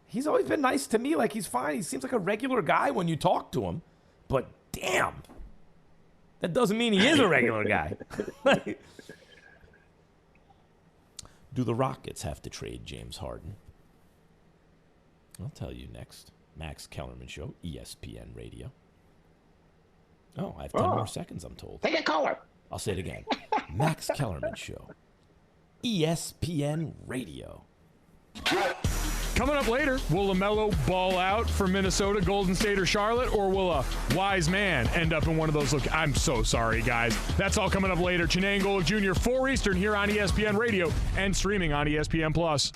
Speaker 1: He's always been nice to me. Like, he's fine. He seems like a regular guy when you talk to him. But damn. That doesn't mean he is a regular guy. Do the Rockets have to trade James Harden? I'll tell you next. Max Kellerman Show, ESPN Radio. Oh, I have 10 more seconds, I'm told.
Speaker 10: Take a caller.
Speaker 1: I'll say it again. Max Kellerman Show, ESPN Radio.
Speaker 11: Coming up later, will LaMelo ball out for Minnesota, Golden State, or Charlotte, or will a wise man end up in one of those? I'm so sorry, guys. That's all coming up later. Chinang Golic Jr., 4 Eastern, here on ESPN Radio and streaming on ESPN+.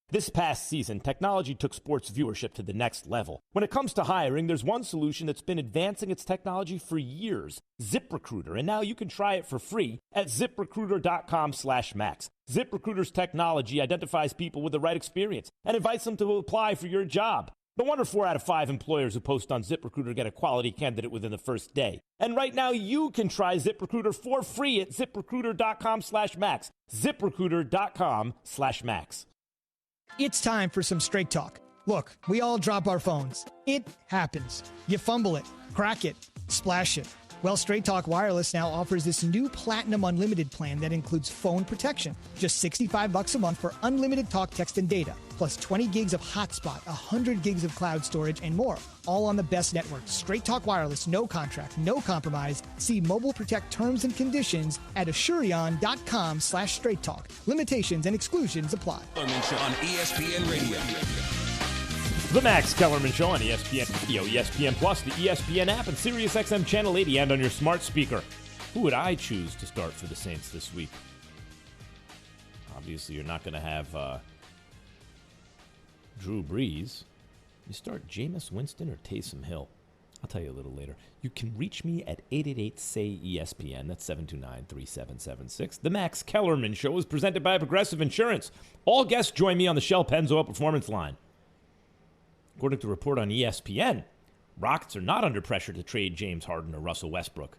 Speaker 1: This past season, technology took sports viewership to the next level. When it comes to hiring, there's one solution that's been advancing its technology for years, ZipRecruiter, and now you can try it for free at ZipRecruiter.com/max. ZipRecruiter's technology identifies people with the right experience and invites them to apply for your job. No wonder 4 out of 5 employers who post on ZipRecruiter get a quality candidate within the first day. And right now, you can try ZipRecruiter for free at ZipRecruiter.com/max. ZipRecruiter.com/max.
Speaker 12: It's time for some straight talk. Look, we all drop our phones. It happens. You fumble it, crack it, splash it. Well, Straight Talk Wireless now offers this new Platinum Unlimited plan that includes phone protection. Just $65 a month for unlimited talk, text, and data, plus 20 gigs of hotspot, 100 gigs of cloud storage, and more. All on the best network. Straight Talk Wireless, no contract, no compromise. See Mobile Protect terms and conditions at Asurion.com/Straight Talk. Limitations and exclusions apply.
Speaker 4: On ESPN Radio.
Speaker 1: The Max Kellerman Show on ESPN Radio, ESPN Plus, the ESPN app, and SiriusXM Channel 80, and on your smart speaker. Who would I choose to start for the Saints this week? Obviously, you're not going to have Drew Brees. You start Jameis Winston or Taysom Hill. I'll tell you a little later. You can reach me at 888-SAY-ESPN. That's 729-3776. The Max Kellerman Show is presented by Progressive Insurance. All guests join me on the Shell Pennzoil Performance Line. According to a report on ESPN, Rockets are not under pressure to trade James Harden or Russell Westbrook.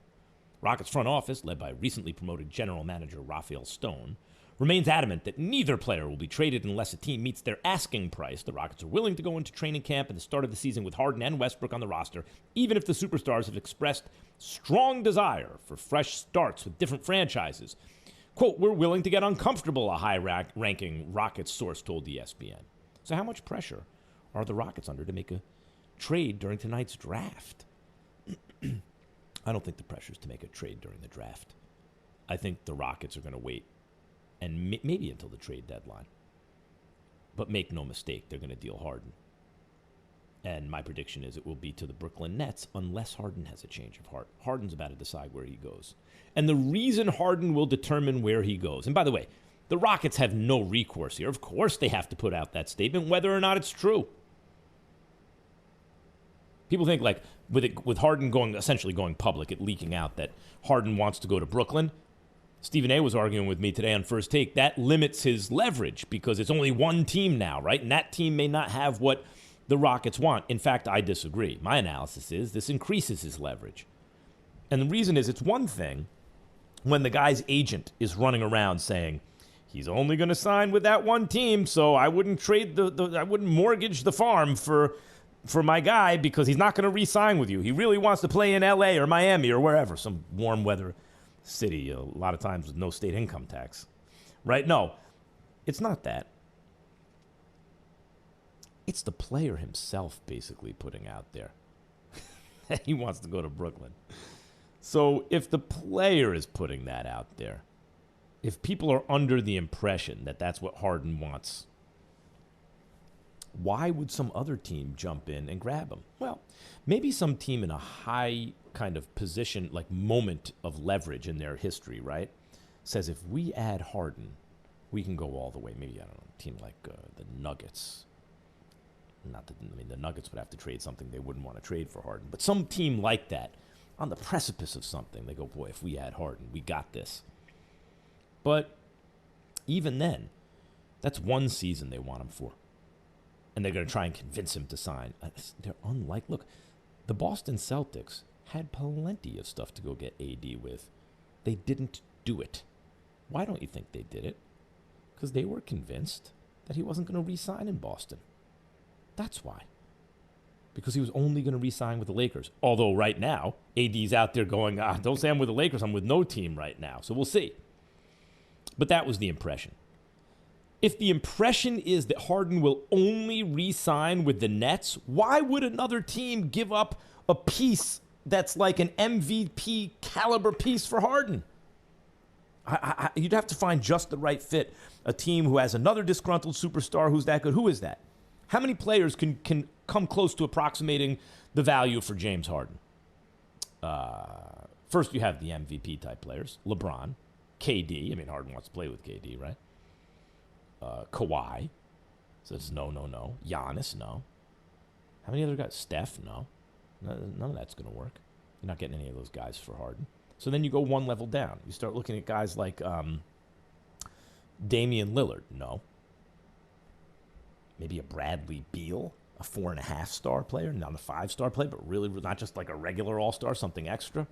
Speaker 1: Rockets front office, led by recently promoted general manager Raphael Stone, remains adamant that neither player will be traded unless a team meets their asking price. The Rockets are willing to go into training camp at the start of the season with Harden and Westbrook on the roster, even if the superstars have expressed strong desire for fresh starts with different franchises. Quote, "We're willing to get uncomfortable," a high-ranking Rockets source told ESPN. So how much pressure are the Rockets under to make a trade during tonight's draft? I don't think the pressure is to make a trade during the draft. I think the Rockets are going to wait and maybe until the trade deadline. But make no mistake, they're going to deal Harden. And my prediction is it will be to the Brooklyn Nets unless Harden has a change of heart. Harden's about to decide where he goes. And the reason Harden will determine where he goes, and by the way, the Rockets have no recourse here. Of course they have to put out that statement, whether or not it's true. People think like with Harden essentially going public, it leaking out that Harden wants to go to Brooklyn. Stephen A. was arguing with me today on First Take. That limits his leverage because it's only one team now, right? And that team may not have what the Rockets want. In fact, I disagree. My analysis is this increases his leverage. And the reason is it's one thing when the guy's agent is running around saying, he's only going to sign with that one team, so I wouldn't trade I wouldn't mortgage the farm for my guy because he's not going to re-sign with you. He really wants to play in LA or Miami or wherever, some warm weather city, a lot of times with no state income tax. Right? No, it's not that. It's the player himself basically putting out there that he wants to go to Brooklyn. So if the player is putting that out there, if people are under the impression that that's what Harden wants, why would some other team jump in and grab him? Well, maybe some team in a high kind of position, like moment of leverage in their history, right, says if we add Harden, we can go all the way. Maybe, I don't know, a team like the Nuggets. The Nuggets would have to trade something they wouldn't want to trade for Harden. But some team like that, on the precipice of something, they go, boy, if we add Harden, we got this. But even then, that's one season they want him for. And they're going to try and convince him to sign. They're unlike. Look, the Boston Celtics had plenty of stuff to go get AD with. They didn't do it. Why don't you think they did it? Because they were convinced that he wasn't going to re-sign in Boston. That's why. Because he was only going to re-sign with the Lakers. Although right now, AD's out there going, don't say I'm with the Lakers, I'm with no team right now. So we'll see. But that was the impression. If the impression is that Harden will only re-sign with the Nets, why would another team give up a piece that's like an MVP caliber piece for Harden? You'd have to find just the right fit. A team who has another disgruntled superstar who's that good. Who is that? How many players can come close to approximating the value for James Harden? First, you have the MVP type players. LeBron, KD. I mean, Harden wants to play with KD, right? Kawhi. So it's no. Giannis, no. How many other guys? Steph, no. None of that's going to work. You're not getting any of those guys for Harden. So then you go one level down. You start looking at guys like Damian Lillard, no. Maybe a Bradley Beal, a 4.5-star player, not a 5-star player, but really not just like a regular all-star, something extra.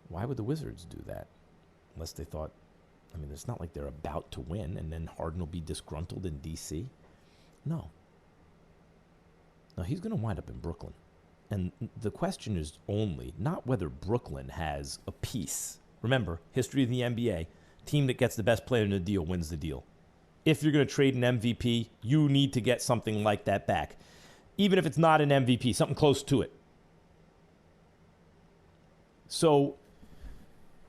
Speaker 1: Why would the Wizards do that? Unless they thought, I mean, it's not like they're about to win and then Harden will be disgruntled in D.C. No. No, he's going to wind up in Brooklyn. And the question is only not whether Brooklyn has a piece. Remember, history of the NBA, team that gets the best player in the deal wins the deal. If you're going to trade an MVP, you need to get something like that back. Even if it's not an MVP, something close to it. So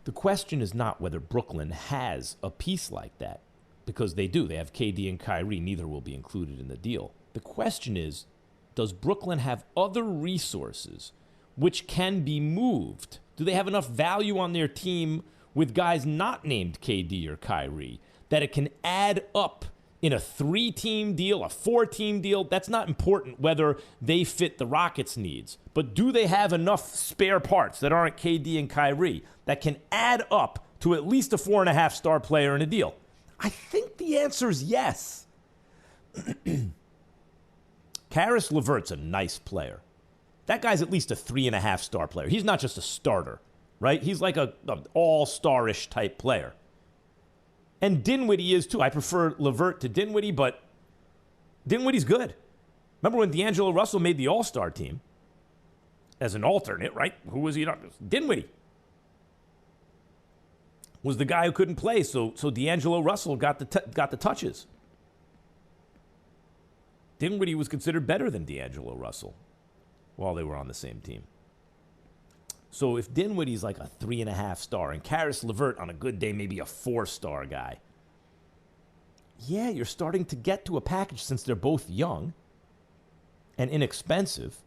Speaker 1: the question is not whether Brooklyn has a piece like that, because they do. They have KD and Kyrie. Neither will be included in the deal. The question is, does Brooklyn have other resources which can be moved? Do they have enough value on their team with guys not named KD or Kyrie that it can add up in a 3-team deal, a 4-team deal? That's not important whether they fit the Rockets' needs. But do they have enough spare parts that aren't KD and Kyrie that can add up to at least a 4.5-star player in a deal? I think the answer is yes. Karis LeVert's a nice player. That guy's at least a 3.5-star player. He's not just a starter, right? He's like an all-star-ish type player. And Dinwiddie is too. I prefer LeVert to Dinwiddie, but Dinwiddie's good. Remember when D'Angelo Russell made the all-star team as an alternate, right? Who was he? Dinwiddie was the guy who couldn't play, so D'Angelo Russell got the touches. Dinwiddie was considered better than D'Angelo Russell while they were on the same team. So if Dinwiddie's like a 3.5-star and Karis LeVert on a good day maybe a 4-star guy, yeah, you're starting to get to a package since they're both young and inexpensive.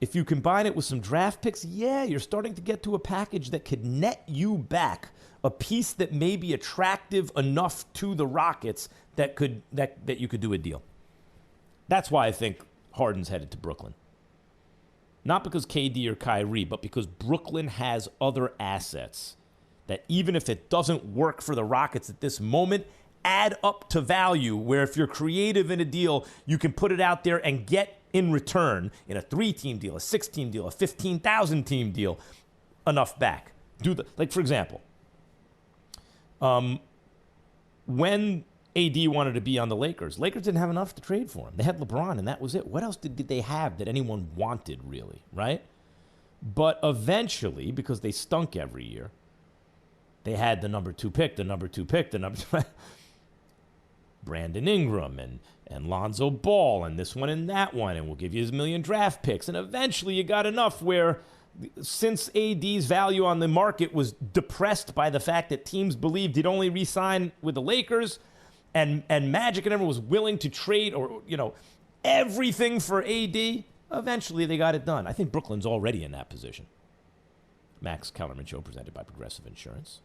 Speaker 1: If you combine it with some draft picks, yeah, you're starting to get to a package that could net you back a piece that may be attractive enough to the Rockets that you could do a deal. That's why I think Harden's headed to Brooklyn. Not because KD or Kyrie, but because Brooklyn has other assets that even if it doesn't work for the Rockets at this moment, add up to value, where if you're creative in a deal, you can put it out there and get in return in a 3-team deal, a 6-team deal, a 15,000-team deal, enough back. Like, for example, when AD wanted to be on the Lakers didn't have enough to trade for him. They had LeBron, and that was it. What else did they have that anyone wanted, really, right? But eventually, because they stunk every year, they had the number 2 pick, Brandon Ingram and Lonzo Ball and this one and that one, and we'll give you his million draft picks. And eventually you got enough where, since AD's value on the market was depressed by the fact that teams believed he'd only re-sign with the Lakers, and Magic and everyone was willing to trade everything for AD, eventually they got it done. I think Brooklyn's already in that position. Max Kellerman Show, presented by Progressive Insurance.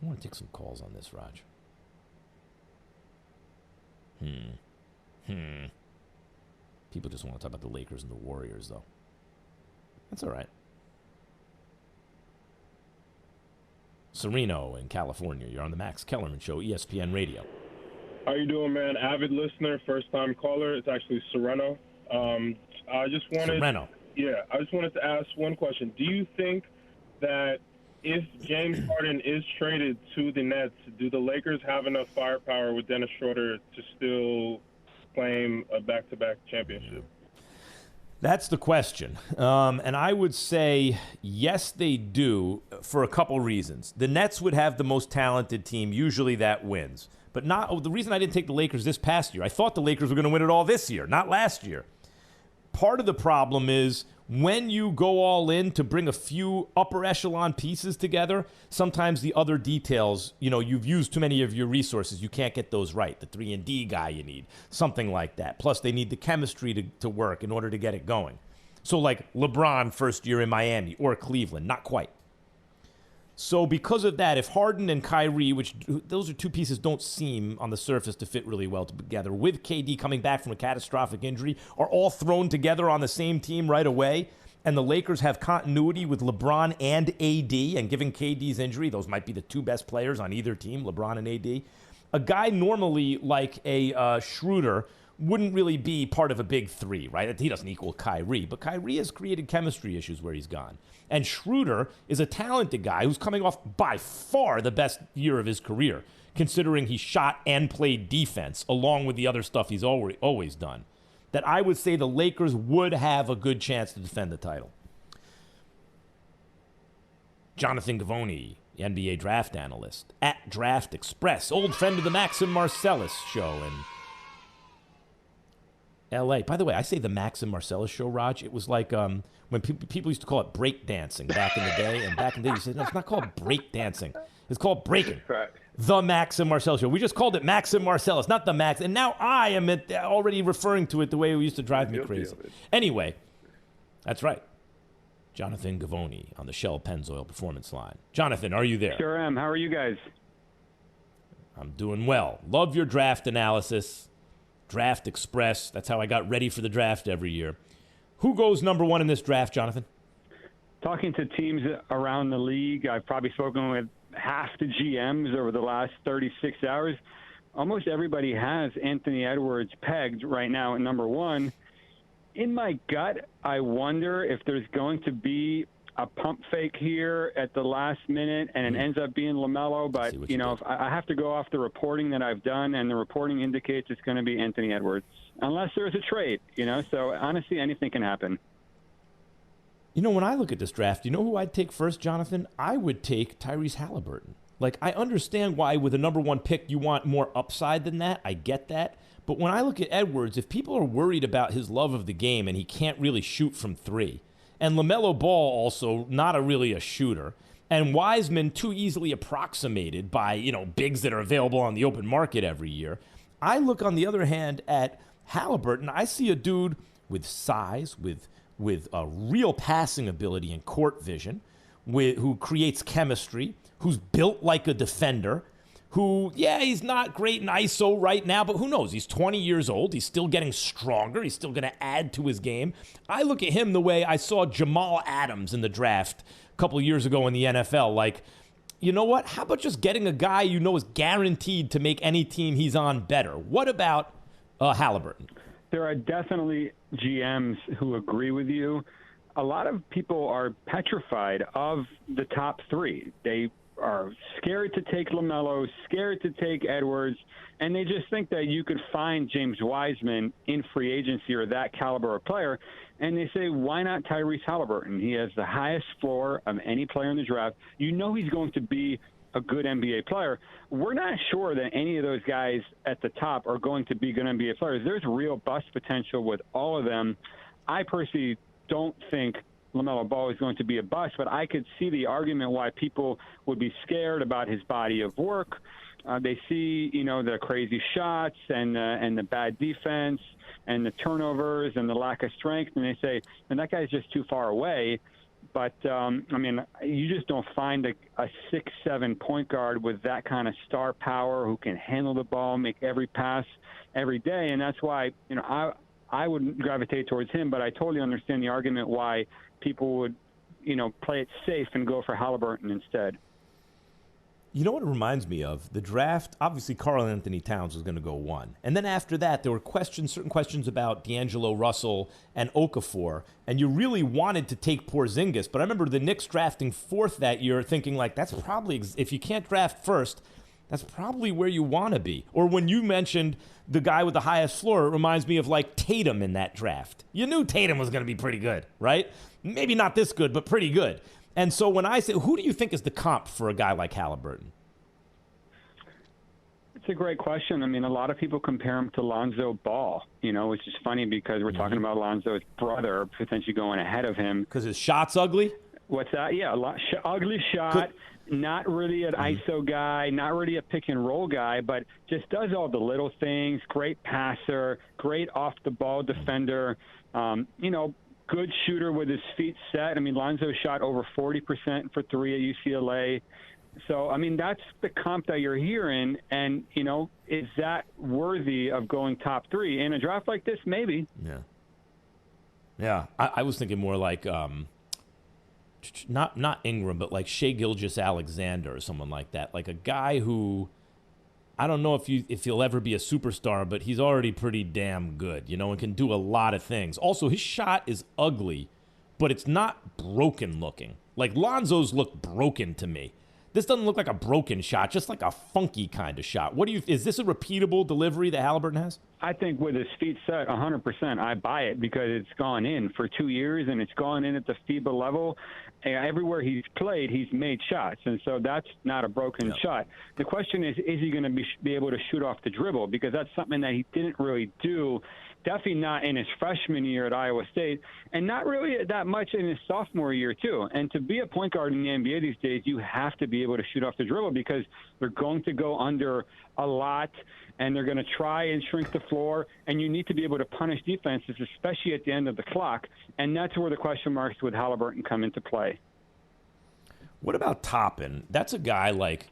Speaker 1: I want to take some calls on this, Raj. People just want to talk about the Lakers and the Warriors, though. That's all right. Sereno in California. You're on the Max Kellerman Show, ESPN Radio.
Speaker 13: How you doing, man? Avid listener, first-time caller. It's actually Sereno. I just wanted to ask one question. Do you think that if James Harden is traded to the Nets, do the Lakers have enough firepower with Dennis Schroeder to still claim a back-to-back championship?
Speaker 1: That's the question. And I would say, yes, they do, for a couple reasons. The Nets would have the most talented team. Usually that wins. But the reason I didn't take the Lakers this past year, I thought the Lakers were going to win it all this year, not last year. Part of the problem is when you go all in to bring a few upper echelon pieces together, sometimes the other details, you've used too many of your resources. You can't get those right. The 3-and-D guy you need, something like that. Plus, they need the chemistry to work in order to get it going. So like LeBron first year in Miami or Cleveland, not quite. So because of that, if Harden and Kyrie, which those are two pieces don't seem on the surface to fit really well together, with KD coming back from a catastrophic injury, are all thrown together on the same team right away, and the Lakers have continuity with LeBron and AD, and given KD's injury, those might be the two best players on either team, LeBron and AD. A guy normally like a Schroeder wouldn't really be part of a big three, right? He doesn't equal Kyrie, but Kyrie has created chemistry issues where he's gone. And Schroeder is a talented guy who's coming off by far the best year of his career, considering he shot and played defense, along with the other stuff he's always done, that I would say the Lakers would have a good chance to defend the title. Jonathan Givony, the NBA draft analyst, at Draft Express, old friend of the Max and Marcellus show in L.A. By the way, I say the Max and Marcellus show, Raj. It was like when people used to call it break dancing back in the day. And back in the day, you said, no, it's not called break dancing. It's called breaking. Right. The Max and Marcellus show. We just called it Max and Marcellus, not the Max. And now I am already referring to it the way it used to drive me crazy. Anyway, that's right. Jonathan Givony on the Shell Pennzoil Performance Line. Jonathan, are you there?
Speaker 14: Sure am. How are you guys?
Speaker 1: I'm doing well. Love your draft analysis. Draft Express. That's how I got ready for the draft every year. Who goes number one in this draft, Jonathan?
Speaker 14: Talking to teams around the league, I've probably spoken with half the GMs over the last 36 hours. Almost everybody has Anthony Edwards pegged right now at number one. In my gut, I wonder if there's going to be a pump fake here at the last minute and it ends up being LaMelo. But, if I have to go off the reporting that I've done, and the reporting indicates it's going to be Anthony Edwards, unless there's a trade, So, honestly, anything can happen.
Speaker 1: When I look at this draft, you know who I'd take first, Jonathan? I would take Tyrese Halliburton. Like, I understand why with a number one pick you want more upside than that. I get that. But when I look at Edwards, if people are worried about his love of the game and he can't really shoot from three, and LaMelo Ball also not really a shooter, and Wiseman too easily approximated by, bigs that are available on the open market every year. I look, on the other hand, at Halliburton. I see a dude with size, with a real passing ability and court vision, who creates chemistry, who's built like a defender, who, yeah, he's not great in ISO right now, but who knows? He's 20 years old. He's still getting stronger. He's still going to add to his game. I look at him the way I saw Jamal Adams in the draft a couple of years ago in the NFL. Like, you know what? How about just getting a guy you know is guaranteed to make any team he's on better? What about Halliburton?
Speaker 14: There are definitely GMs who agree with you. A lot of people are petrified of the top three. They are scared to take LaMelo, scared to take Edwards, and they just think that you could find James Wiseman in free agency or that caliber of player, and they say, why not Tyrese Halliburton? He has the highest floor of any player in the draft. You know he's going to be a good NBA player. We're not sure that any of those guys at the top are going to be good NBA players. There's real bust potential with all of them. I personally don't think LaMelo Ball is going to be a bust, but I could see the argument why people would be scared about his body of work. They see, the crazy shots and the bad defense and the turnovers and the lack of strength, and they say, and that guy's just too far away. But, you just don't find a 6'7" point guard with that kind of star power who can handle the ball, make every pass every day, and that's why, I would gravitate towards him, but I totally understand the argument why people would, play it safe and go for Halliburton instead.
Speaker 1: You know what it reminds me of? The draft, obviously Karl Anthony Towns was going to go 1. And then after that, there were certain questions about D'Angelo Russell and Okafor, and you really wanted to take Porzingis. But I remember the Knicks drafting 4th that year thinking, like, that's probably, if you can't draft first, that's probably where you want to be. Or when you mentioned the guy with the highest floor, it reminds me of, like, Tatum in that draft. You knew Tatum was going to be pretty good, right? Maybe not this good, but pretty good. And so when I say, who do you think is the comp for a guy like Halliburton?
Speaker 14: It's a great question. A lot of people compare him to Lonzo Ball, which is funny because we're talking about Lonzo's brother potentially going ahead of him.
Speaker 1: Because his shot's ugly?
Speaker 14: What's that? Yeah, ugly shot. Not really an ISO guy, not really a pick-and-roll guy, but just does all the little things. Great passer, great off-the-ball defender, good shooter with his feet set. Lonzo shot over 40% for 3 at UCLA. So, that's the comp that you're hearing, and, is that worthy of going top 3? In a draft like this, maybe.
Speaker 1: Yeah. I was thinking more like not Ingram, but like Shai Gilgeous-Alexander or someone like that. Like a guy who, I don't know if he'll ever be a superstar, but he's already pretty damn good, and can do a lot of things. Also, his shot is ugly, but it's not broken looking. Like Lonzo's look broken to me. This doesn't look like a broken shot, just like a funky kind of shot. Is this a repeatable delivery that Halliburton has?
Speaker 14: I think with his feet set 100%, I buy it because it's gone in for 2 years and it's gone in at the FIBA level. Everywhere he's played, he's made shots, and so that's not a broken shot. The question is he going to be able to shoot off the dribble? Because that's something that he didn't really do. Definitely not in his freshman year at Iowa State, and not really that much in his sophomore year, too. And to be a point guard in the NBA these days, you have to be able to shoot off the dribble because they're going to go under a lot, and they're going to try and shrink the floor, and you need to be able to punish defenses, especially at the end of the clock. And that's where the question marks with Halliburton come into play.
Speaker 1: What about Toppin? That's a guy like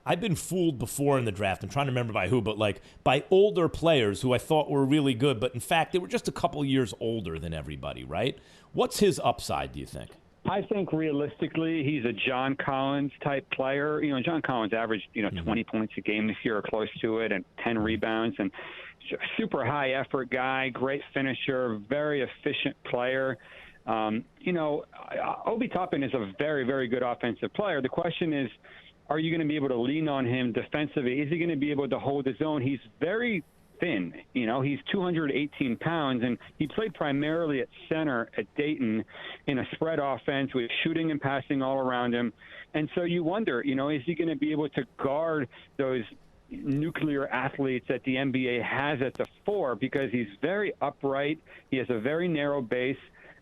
Speaker 1: I've been fooled before in the draft. I'm trying to remember by who, but like by older players who I thought were really good, but in fact, they were just a couple years older than everybody, right? What's his upside, do you think?
Speaker 14: I think realistically, he's a John Collins type player. John Collins averaged, 20 points a game this year or close to it and 10 rebounds, and super high effort guy, great finisher, very efficient player. Obi Toppin is a very, very good offensive player. The question is, are you going to be able to lean on him defensively? Is he going to be able to hold his own? He's very thin. He's 218 pounds, and he played primarily at center at Dayton in a spread offense with shooting and passing all around him. And so you wonder, is he going to be able to guard those nuclear athletes that the NBA has at the 4? Because he's very upright. He has a very narrow base.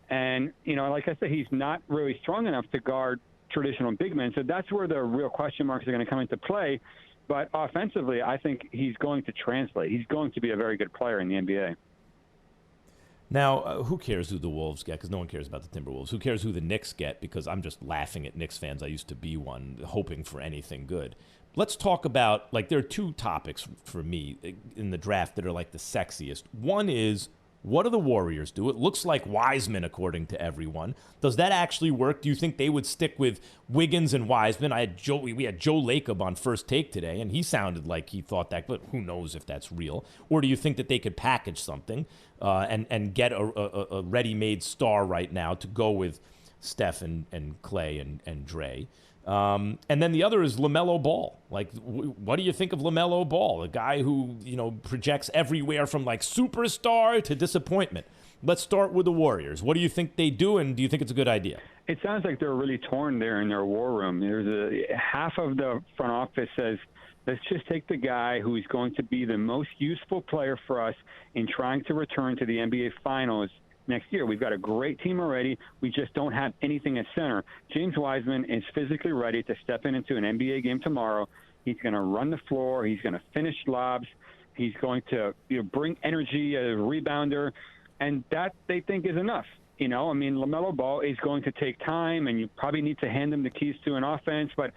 Speaker 14: And, like I said, he's not really strong enough to guard traditional big men. So that's where the real question marks are going to come into play. But offensively, I think he's going to translate. He's going to be a very good player in the NBA.
Speaker 1: Now, who cares who the Wolves get? Because no one cares about the Timberwolves. Who cares who the Knicks get? Because I'm just laughing at Knicks fans. I used to be one, hoping for anything good. let's talk about, like, there are two topics for me in the draft that are like the sexiest. One is, what do the Warriors do? It looks like Wiseman, according to everyone. Does that actually work? Do you think they would stick with Wiggins and Wiseman? We had Joe Lacob on First Take today, and he sounded like he thought that, but who knows if that's real? Or do you think that they could package something and get a ready-made star right now to go with Steph and Clay and Dre? And then the other is LaMelo Ball. Like, what do you think of LaMelo Ball, a guy who, projects everywhere from, like, superstar to disappointment? Let's start with the Warriors. What do you think they do, and do you think it's a good idea?
Speaker 14: It sounds like they're really torn there in their war room. There's half of the front office says, let's just take the guy who's going to be the most useful player for us in trying to return to the NBA Finals next year. We've got a great team already. We just don't have anything at center. James Wiseman is physically ready to step into an NBA game tomorrow. He's going to run the floor. He's going to finish lobs. He's going to bring energy as a rebounder, and that they think is enough. LaMelo Ball is going to take time, and you probably need to hand him the keys to an offense. But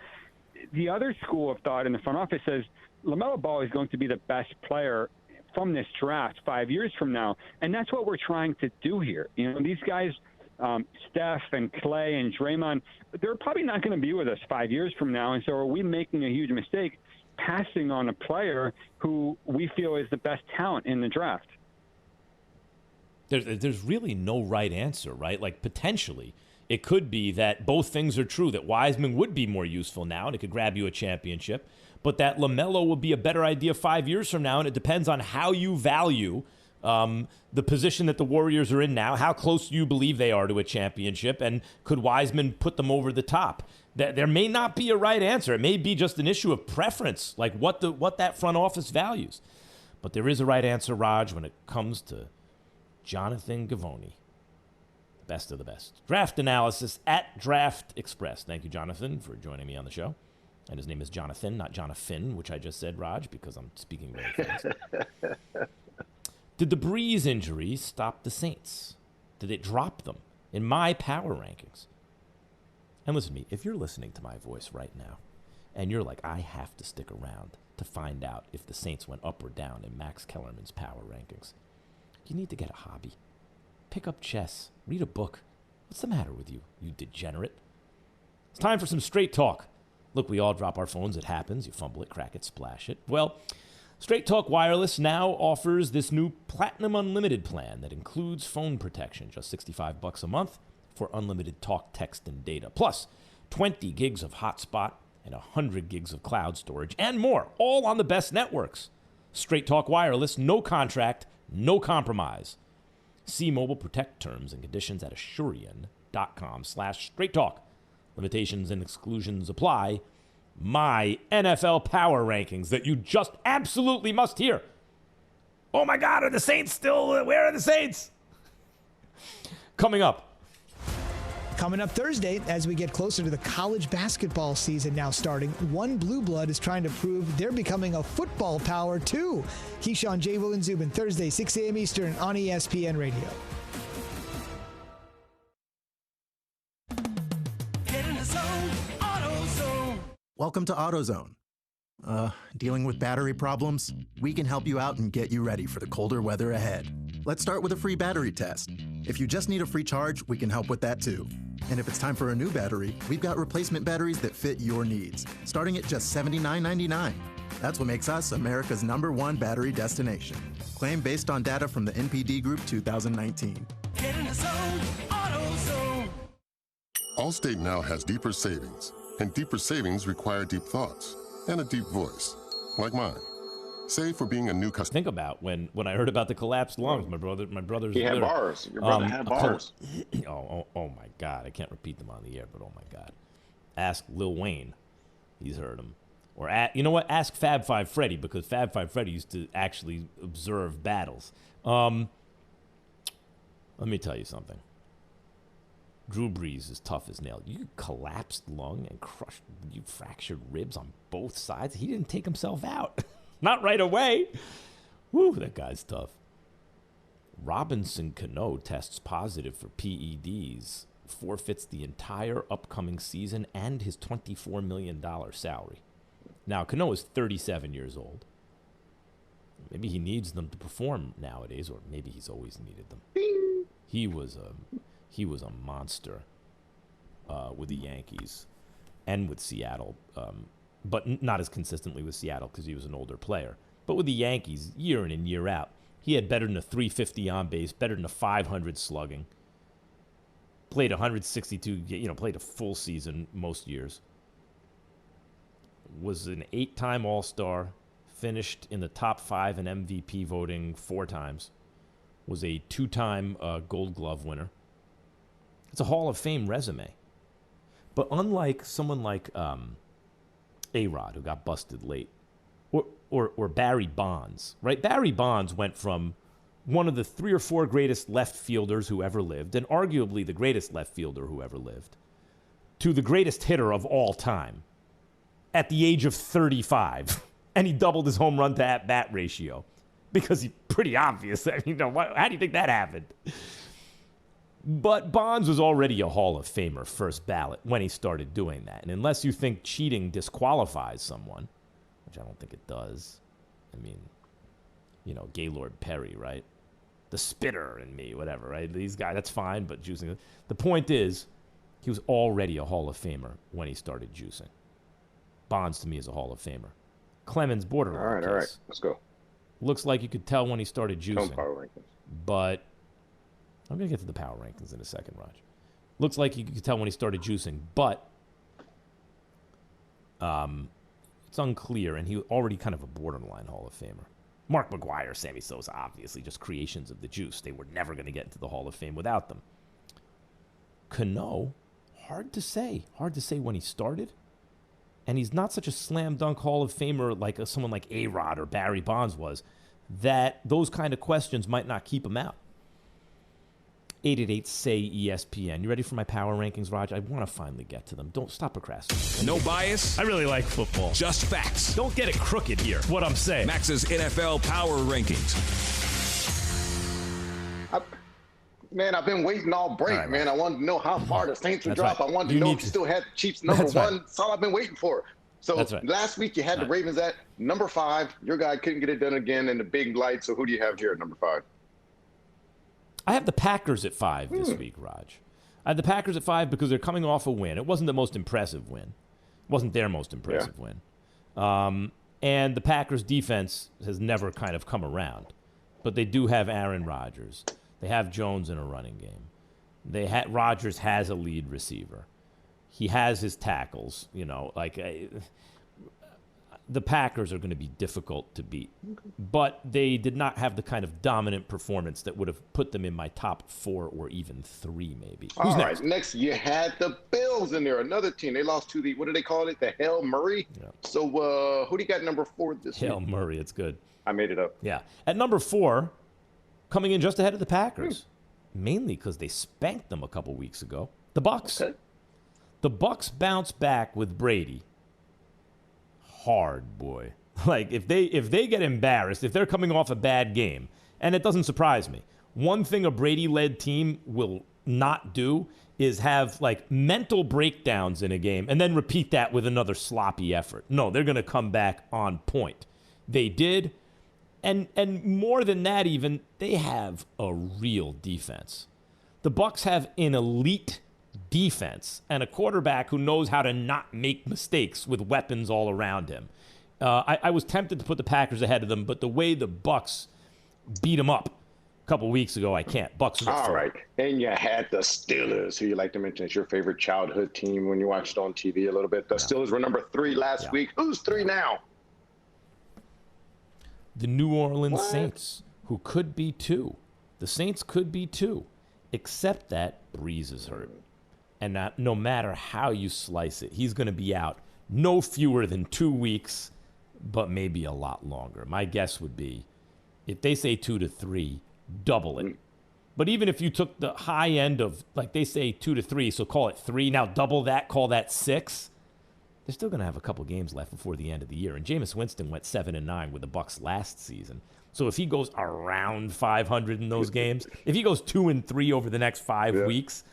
Speaker 14: the other school of thought in the front office says LaMelo Ball is going to be the best player from this draft 5 years from now. And that's what we're trying to do here. These guys, Steph and Clay and Draymond, they're probably not going to be with us 5 years from now. And so are we making a huge mistake passing on a player who we feel is the best talent in the draft?
Speaker 1: There's really no right answer, right? Like, potentially, it could be that both things are true, that Wiseman would be more useful now and it could grab you a championship, but that LaMelo will be a better idea 5 years from now, and it depends on how you value the position that the Warriors are in now, how close you believe they are to a championship, and could Wiseman put them over the top? There may not be a right answer. It may be just an issue of preference, like what that front office values. But there is a right answer, Raj, when it comes to Jonathan Givony. Best of the best. Draft analysis at Draft Express. Thank you, Jonathan, for joining me on the show. And his name is Jonathan, not Jonathan, which I just said, Raj, because I'm speaking very fast. Did the Brees injury stop the Saints? Did it drop them in my power rankings? And listen to me, if you're listening to my voice right now, and you're like, I have to stick around to find out if the Saints went up or down in Max Kellerman's power rankings, you need to get a hobby. Pick up chess. Read a book. What's the matter with you, you degenerate? It's time for some straight talk. Look, we all drop our phones. It happens. You fumble it, crack it, splash it. Well, Straight Talk Wireless now offers this new Platinum Unlimited plan that includes phone protection, just $65 a month for unlimited talk, text, and data. Plus, 20 gigs of hotspot and 100 gigs of cloud storage and more, all on the best networks. Straight Talk Wireless, no contract, no compromise. See Mobile Protect terms and conditions at Asurion.com/Straight Talk. Limitations and exclusions apply. My NFL power rankings that you just absolutely must hear. Oh my God, are the Saints still? Where are the Saints? Coming up
Speaker 12: Thursday, as we get closer to the college basketball season now starting, one blue blood is trying to prove they're becoming a football power too. Keyshawn, J. Will, and Zubin, Thursday, 6 a.m. Eastern on ESPN Radio.
Speaker 15: Welcome to AutoZone. Dealing with battery problems? We can help you out and get you ready for the colder weather ahead. Let's start with a free battery test. If you just need a free charge, we can help with that too. And if it's time for a new battery, we've got replacement batteries that fit your needs, starting at just $79.99. That's what makes us America's #1 battery destination. Claim based on data from the NPD Group 2019.
Speaker 16: Get in the zone, AutoZone.
Speaker 17: Allstate now has deeper savings, and deeper savings require deep thoughts and a deep voice, like mine. Save for being a new customer.
Speaker 1: Think about when I heard about the collapsed lungs. My brother's.
Speaker 10: He had bars. Your brother had bars.
Speaker 1: Oh my God! I can't repeat them on the air, but oh my God! Ask Lil Wayne. He's heard them. Or you know what? Ask Fab Five Freddy, because Fab Five Freddy used to actually observe battles. Let me tell you something. Drew Brees is tough as nails. You collapsed lung and you fractured ribs on both sides. He didn't take himself out. Not right away. Whew, that guy's tough. Robinson Cano tests positive for PEDs, forfeits the entire upcoming season and his $24 million salary. Now, Cano is 37 years old. Maybe he needs them to perform nowadays, or maybe he's always needed them. He was a monster with the Yankees and with Seattle, but not as consistently with Seattle because he was an older player. But with the Yankees, year in and year out, he had better than a 350 on base, better than a 500 slugging. Played 162, played a full season most years. Was an 8-time All-Star, finished in the top 5 in MVP voting 4 times. Was a 2-time Gold Glove winner. It's a Hall of Fame resume. But unlike someone like A-Rod, who got busted late, or Barry Bonds, right? Barry Bonds went from one of the 3 or 4 greatest left fielders who ever lived, and arguably the greatest left fielder who ever lived, to the greatest hitter of all time at the age of 35. And he doubled his home run to at-bat ratio because he's pretty obvious. How do you think that happened? But Bonds was already a Hall of Famer first ballot when he started doing that. And unless you think cheating disqualifies someone, which I don't think it does. I mean, Gaylord Perry, right? The spitter in me, whatever, right? These guys, that's fine, but juicing. The point is, he was already a Hall of Famer when he started juicing. Bonds, to me, is a Hall of Famer. Clemens, borderline.
Speaker 10: All right, let's go.
Speaker 1: Looks like you could tell when he started juicing.
Speaker 10: Power rankings.
Speaker 1: But I'm going to get to the power rankings in a second, Raj. Looks like you could tell when he started juicing, but it's unclear, and he already kind of a borderline Hall of Famer. Mark McGwire, Sammy Sosa, obviously just creations of the juice. They were never going to get into the Hall of Fame without them. Cano, hard to say. Hard to say when he started. And he's not such a slam dunk Hall of Famer like someone like A-Rod or Barry Bonds was, that those kind of questions might not keep him out. 888-SAY-ESPN. You ready for my power rankings, Raj? I want to finally get to them. Don't stop procrastinating.
Speaker 4: No bias.
Speaker 1: I really like football.
Speaker 4: Just facts.
Speaker 1: Don't get it crooked here. What I'm saying.
Speaker 4: Max's NFL power rankings.
Speaker 10: I've been waiting all break,
Speaker 1: right,
Speaker 10: man. I wanted to know how far the Saints would drop.
Speaker 1: Right.
Speaker 10: I wanted to know if you still had the Chiefs number 1. That's all I've been waiting for. So last week you had the Ravens at number 5. Your guy couldn't get it done again in the big light. So who do you have here at number 5?
Speaker 1: I have the Packers at 5 this week, Raj. I have the Packers at 5 because they're coming off a win. It wasn't the most impressive win. It wasn't their most impressive win. And the Packers' defense has never kind of come around. But they do have Aaron Rodgers. They have Jones in a running game. Rodgers has a lead receiver. He has his tackles. The Packers are going to be difficult to beat. But they did not have the kind of dominant performance that would have put them in my top 4 or even 3, maybe. Who's next?
Speaker 10: Next you had the Bills in there, another team. They lost to the, what do they call it? The Hail Murray. Yeah. So who do you got number 4 this week?
Speaker 1: Hail Murray, it's good.
Speaker 10: I made it up.
Speaker 1: Yeah. At number 4, coming in just ahead of the Packers, mainly because they spanked them a couple weeks ago, the Bucs.
Speaker 10: Okay.
Speaker 1: The Bucs bounce back with Brady. Hard, boy. Like, if they get embarrassed, if they're coming off a bad game, and it doesn't surprise me, one thing a Brady-led team will not do is have, mental breakdowns in a game and then repeat that with another sloppy effort. No, they're going to come back on point. They did. And more than that even, they have a real defense. The Bucs have an elite defense and a quarterback who knows how to not make mistakes with weapons all around him. I was tempted to put the Packers ahead of them, but the way the Bucs beat them up a couple weeks ago, I can't. Bucs.
Speaker 10: All right. And you had the Steelers, who you like to mention as your favorite childhood team when you watched on TV a little bit. The Steelers were number 3 last week. Who's 3 now?
Speaker 1: The New Orleans Saints, who could be 2. The Saints could be 2, except that Brees is hurt. And no matter how you slice it, he's going to be out no fewer than 2 weeks, but maybe a lot longer. My guess would be, if they say 2 to 3, double it. But even if you took the high end of, they say 2 to 3, so call it 3, now double that, call that 6, they're still going to have a couple games left before the end of the year. And Jameis Winston went 7-9 with the Bucs last season. So if he goes around 500 in those games, if he goes 2-3 over the next 5 weeks,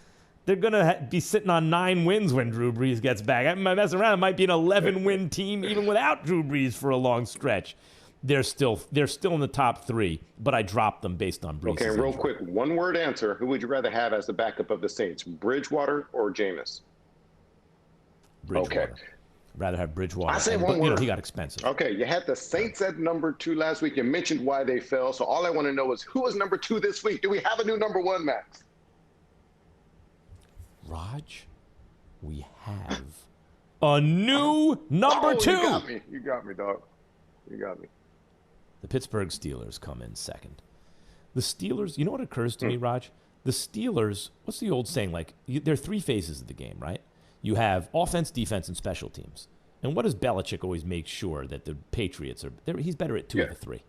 Speaker 1: They're going to be sitting on 9 wins when Drew Brees gets back. I might mess around. It might be an 11-win team even without Drew Brees for a long stretch. They're still in the top 3, but I dropped them based on Brees.
Speaker 10: Okay, real quick, one-word answer. Who would you rather have as the backup of the Saints, Bridgewater or Jameis?
Speaker 1: Bridgewater.
Speaker 10: Okay.
Speaker 1: Rather have Bridgewater.
Speaker 10: I say one word.
Speaker 1: He got expensive.
Speaker 10: Okay, you had the Saints at number 2 last week. You mentioned why they fell. So all I want to know is who is number 2 this week? Do we have a new number 1, Max?
Speaker 1: Raj, we have a new number 2.
Speaker 10: You got me, dog. You got me.
Speaker 1: The Pittsburgh Steelers come in second. The Steelers, you know what occurs to me, Raj? The Steelers, what's the old saying? There are 3 phases of the game, right? You have offense, defense, and special teams. And what does Belichick always make sure that the Patriots are? He's better at 2 of the 3.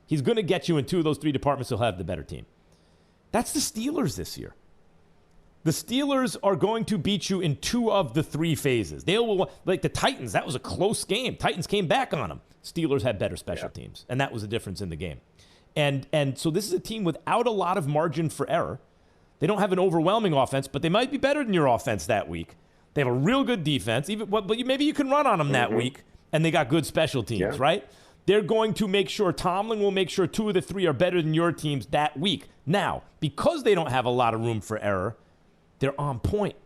Speaker 1: He's going to get you in 2 of those 3 departments. He'll have the better team. That's the Steelers this year. The Steelers are going to beat you in 2 of the 3 phases. They will, like the Titans, that was a close game. Titans came back on them. Steelers had better special teams, and that was the difference in the game. And so this is a team without a lot of margin for error. They don't have an overwhelming offense, but they might be better than your offense that week. They have a real good defense, but maybe you can run on them that week, and they got good special teams, right? They're going to make sure, Tomlin will make sure 2 of the 3 are better than your teams that week. Now, because they don't have a lot of room for error, they're on point.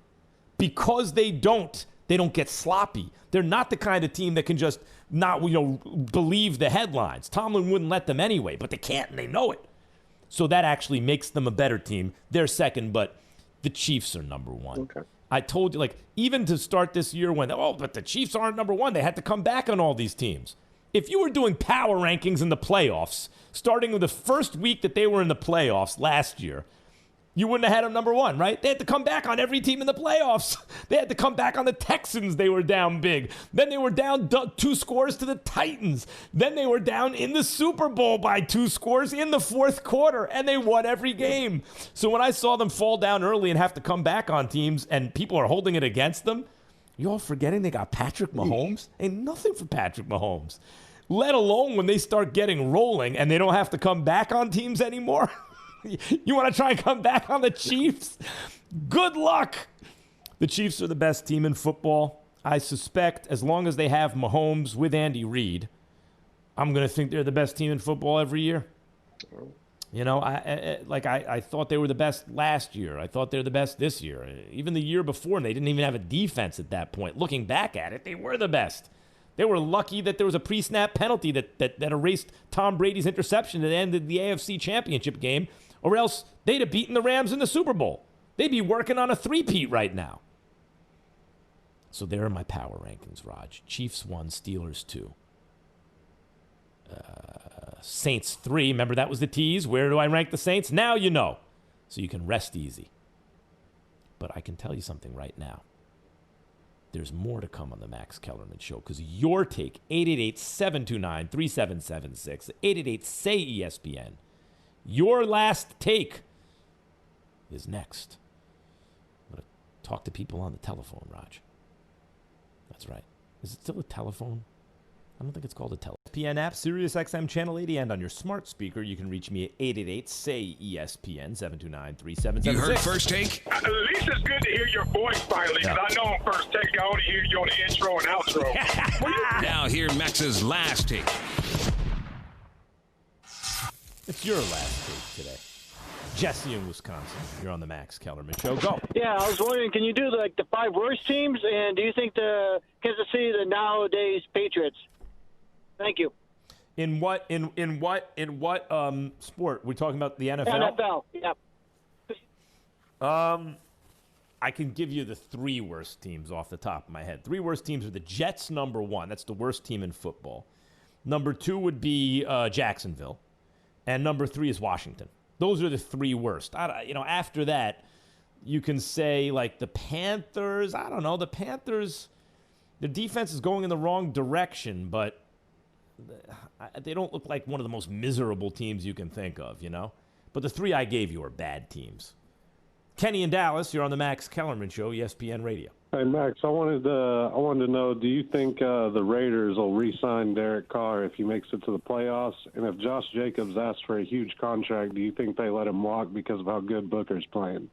Speaker 1: Because they don't get sloppy. They're not the kind of team that can just not, believe the headlines. Tomlin wouldn't let them anyway, but they can't, and they know it. So that actually makes them a better team. They're second, but the Chiefs are number 1.
Speaker 10: Okay.
Speaker 1: I told you, even to start this year but the Chiefs aren't number 1. They had to come back on all these teams. If you were doing power rankings in the playoffs, starting with the first week that they were in the playoffs last year, you wouldn't have had them number 1, right? They had to come back on every team in the playoffs. They had to come back on the Texans. They were down big. Then they were down 2 scores to the Titans. Then they were down in the Super Bowl by 2 scores in the 4th quarter, and they won every game. So when I saw them fall down early and have to come back on teams and people are holding it against them, you all forgetting they got Patrick Mahomes? Ain't nothing for Patrick Mahomes, let alone when they start getting rolling and they don't have to come back on teams anymore. You want to try and come back on the Chiefs? Good luck. The Chiefs are the best team in football. I suspect as long as they have Mahomes with Andy Reid, I'm going to think they're the best team in football every year. I thought they were the best last year. I thought they're the best this year. Even the year before, and they didn't even have a defense at that point. Looking back at it, they were the best. They were lucky that there was a pre-snap penalty that erased Tom Brady's interception at the end of the AFC Championship game, or else they'd have beaten the Rams in the Super Bowl. They'd be working on a 3-peat right now. So there are my power rankings, Raj. Chiefs 1, Steelers 2. Saints 3. Remember, that was the tease. Where do I rank the Saints? Now you know. So you can rest easy. But I can tell you something right now. There's more to come on the Max Kellerman Show, because your take, 888-729-3776, 888-SAY-ESPN. Your last take is next. I'm going to talk to people on the telephone, Raj. That's right. Is it still a telephone? I don't think it's called a telephone. ESPN app, Sirius XM Channel 80, and on your smart speaker, you can reach me at 888-SAY-ESPN, 729-3776.
Speaker 4: You heard First Take?
Speaker 18: At least it's good to hear your voice finally, because I know on First Take, I only hear you on the intro and outro.
Speaker 4: Now hear Max's last take.
Speaker 1: It's your last take today. Jesse in Wisconsin. You're on the Max Kellerman Show. Go.
Speaker 19: Yeah, I was wondering, can you do the 5 worst teams? And do you think the Kansas City, the nowadays Patriots? Thank you.
Speaker 1: In what sport? We're talking about the NFL?
Speaker 19: NFL, yeah.
Speaker 1: I can give you the 3 worst teams off the top of my head. 3 worst teams are the Jets, number 1. That's the worst team in football. Number 2 would be Jacksonville. And number 3 is Washington. Those are the 3 worst. After that, you can say, the Panthers. I don't know. The Panthers, their defense is going in the wrong direction, but they don't look like one of the most miserable teams you can think of, But the 3 I gave you are bad teams. Kenny in Dallas, you're on the Max Kellerman Show, ESPN Radio.
Speaker 20: Hey, Max, I wanted to know, do you think the Raiders will re-sign Derek Carr if he makes it to the playoffs? And if Josh Jacobs asks for a huge contract, do you think they let him walk because of how good Booker's playing?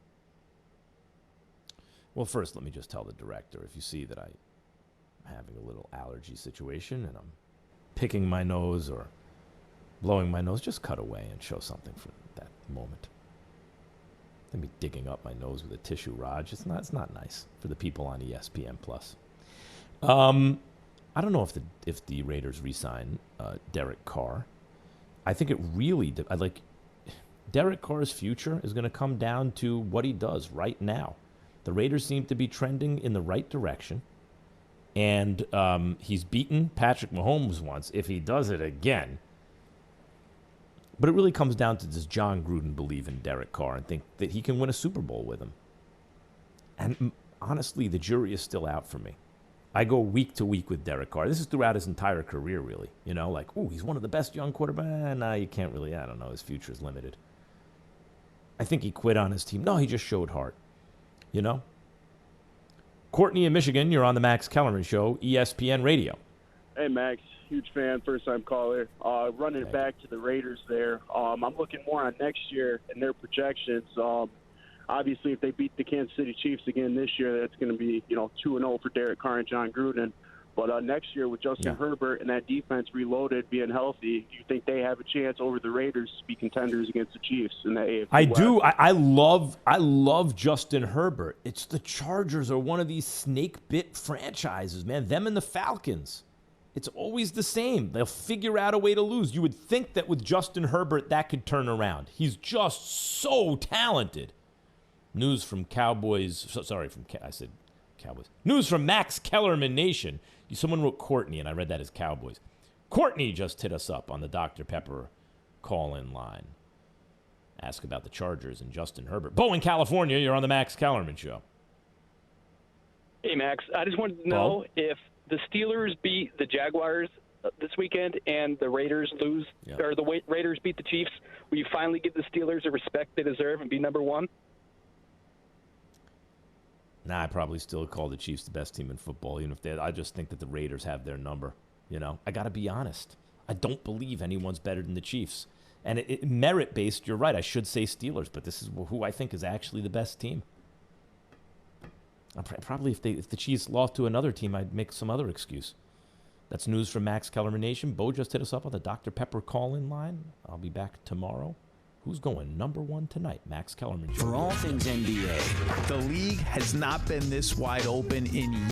Speaker 1: Well, first, let me just tell the director, if you see that I'm having a little allergy situation and I'm picking my nose or blowing my nose, just cut away and show something for that moment. Let me digging up my nose with a tissue rod. It's not nice for the people on ESPN+. I don't know if the Raiders re-sign Derek Carr. I think it really Derek Carr's future is going to come down to what he does right now. The Raiders seem to be trending in the right direction, and he's beaten Patrick Mahomes once. If he does it again, but it really comes down to, does John Gruden believe in Derek Carr and think that he can win a Super Bowl with him? And honestly, the jury is still out for me. I go week to week with Derek Carr. This is throughout his entire career, really. You know, like, ooh, he's one of the best young quarterbacks. Nah, you can't really, I don't know, his future is limited. I think he quit on his team. No, he just showed heart. You know? Courtney in Michigan, you're on the Max Kellerman Show, ESPN Radio.
Speaker 21: Hey, Max. Huge fan, first-time caller. Running it back to the Raiders there, I'm looking more on next year and their projections. Obviously, if they beat the Kansas City Chiefs again this year, that's going to be 2-0 for Derek Carr and John Gruden. But next year with Justin Herbert and that defense reloaded, being healthy, do you think they have a chance over the Raiders to be contenders against the Chiefs in the AFC
Speaker 1: I
Speaker 21: West?
Speaker 1: do. I love Justin Herbert. It's the Chargers are one of these snake-bit franchises, man. Them and the Falcons. It's always the same. They'll figure out a way to lose. You would think that with Justin Herbert, that could turn around. He's just so talented. News from Cowboys. I said Cowboys. News from Max Kellerman Nation. Someone wrote Courtney, and I read that as Cowboys. Courtney just hit us up on the Dr. Pepper call-in line. Ask about the Chargers and Justin Herbert. Bowen, California, you're on the Max Kellerman Show.
Speaker 22: Hey, Max. I just wanted to know if the Steelers beat the Jaguars this weekend and the Raiders lose, or the Raiders beat the Chiefs, will you finally give the Steelers the respect they deserve and be number one?
Speaker 1: Nah, I probably still call the Chiefs the best team in football, even if I just think that the Raiders have their number. You know, I got to be honest. I don't believe anyone's better than the Chiefs. And merit-based, you're right, I should say Steelers, but this is who I think is actually the best team. Probably if the Chiefs lost to another team, I'd make some other excuse. That's news from Max Kellerman Nation. Bo just hit us up on the Dr. Pepper call-in line. I'll be back tomorrow. Who's going number one tonight? Max Kellerman.
Speaker 23: For all things NBA, the league has not been this wide open in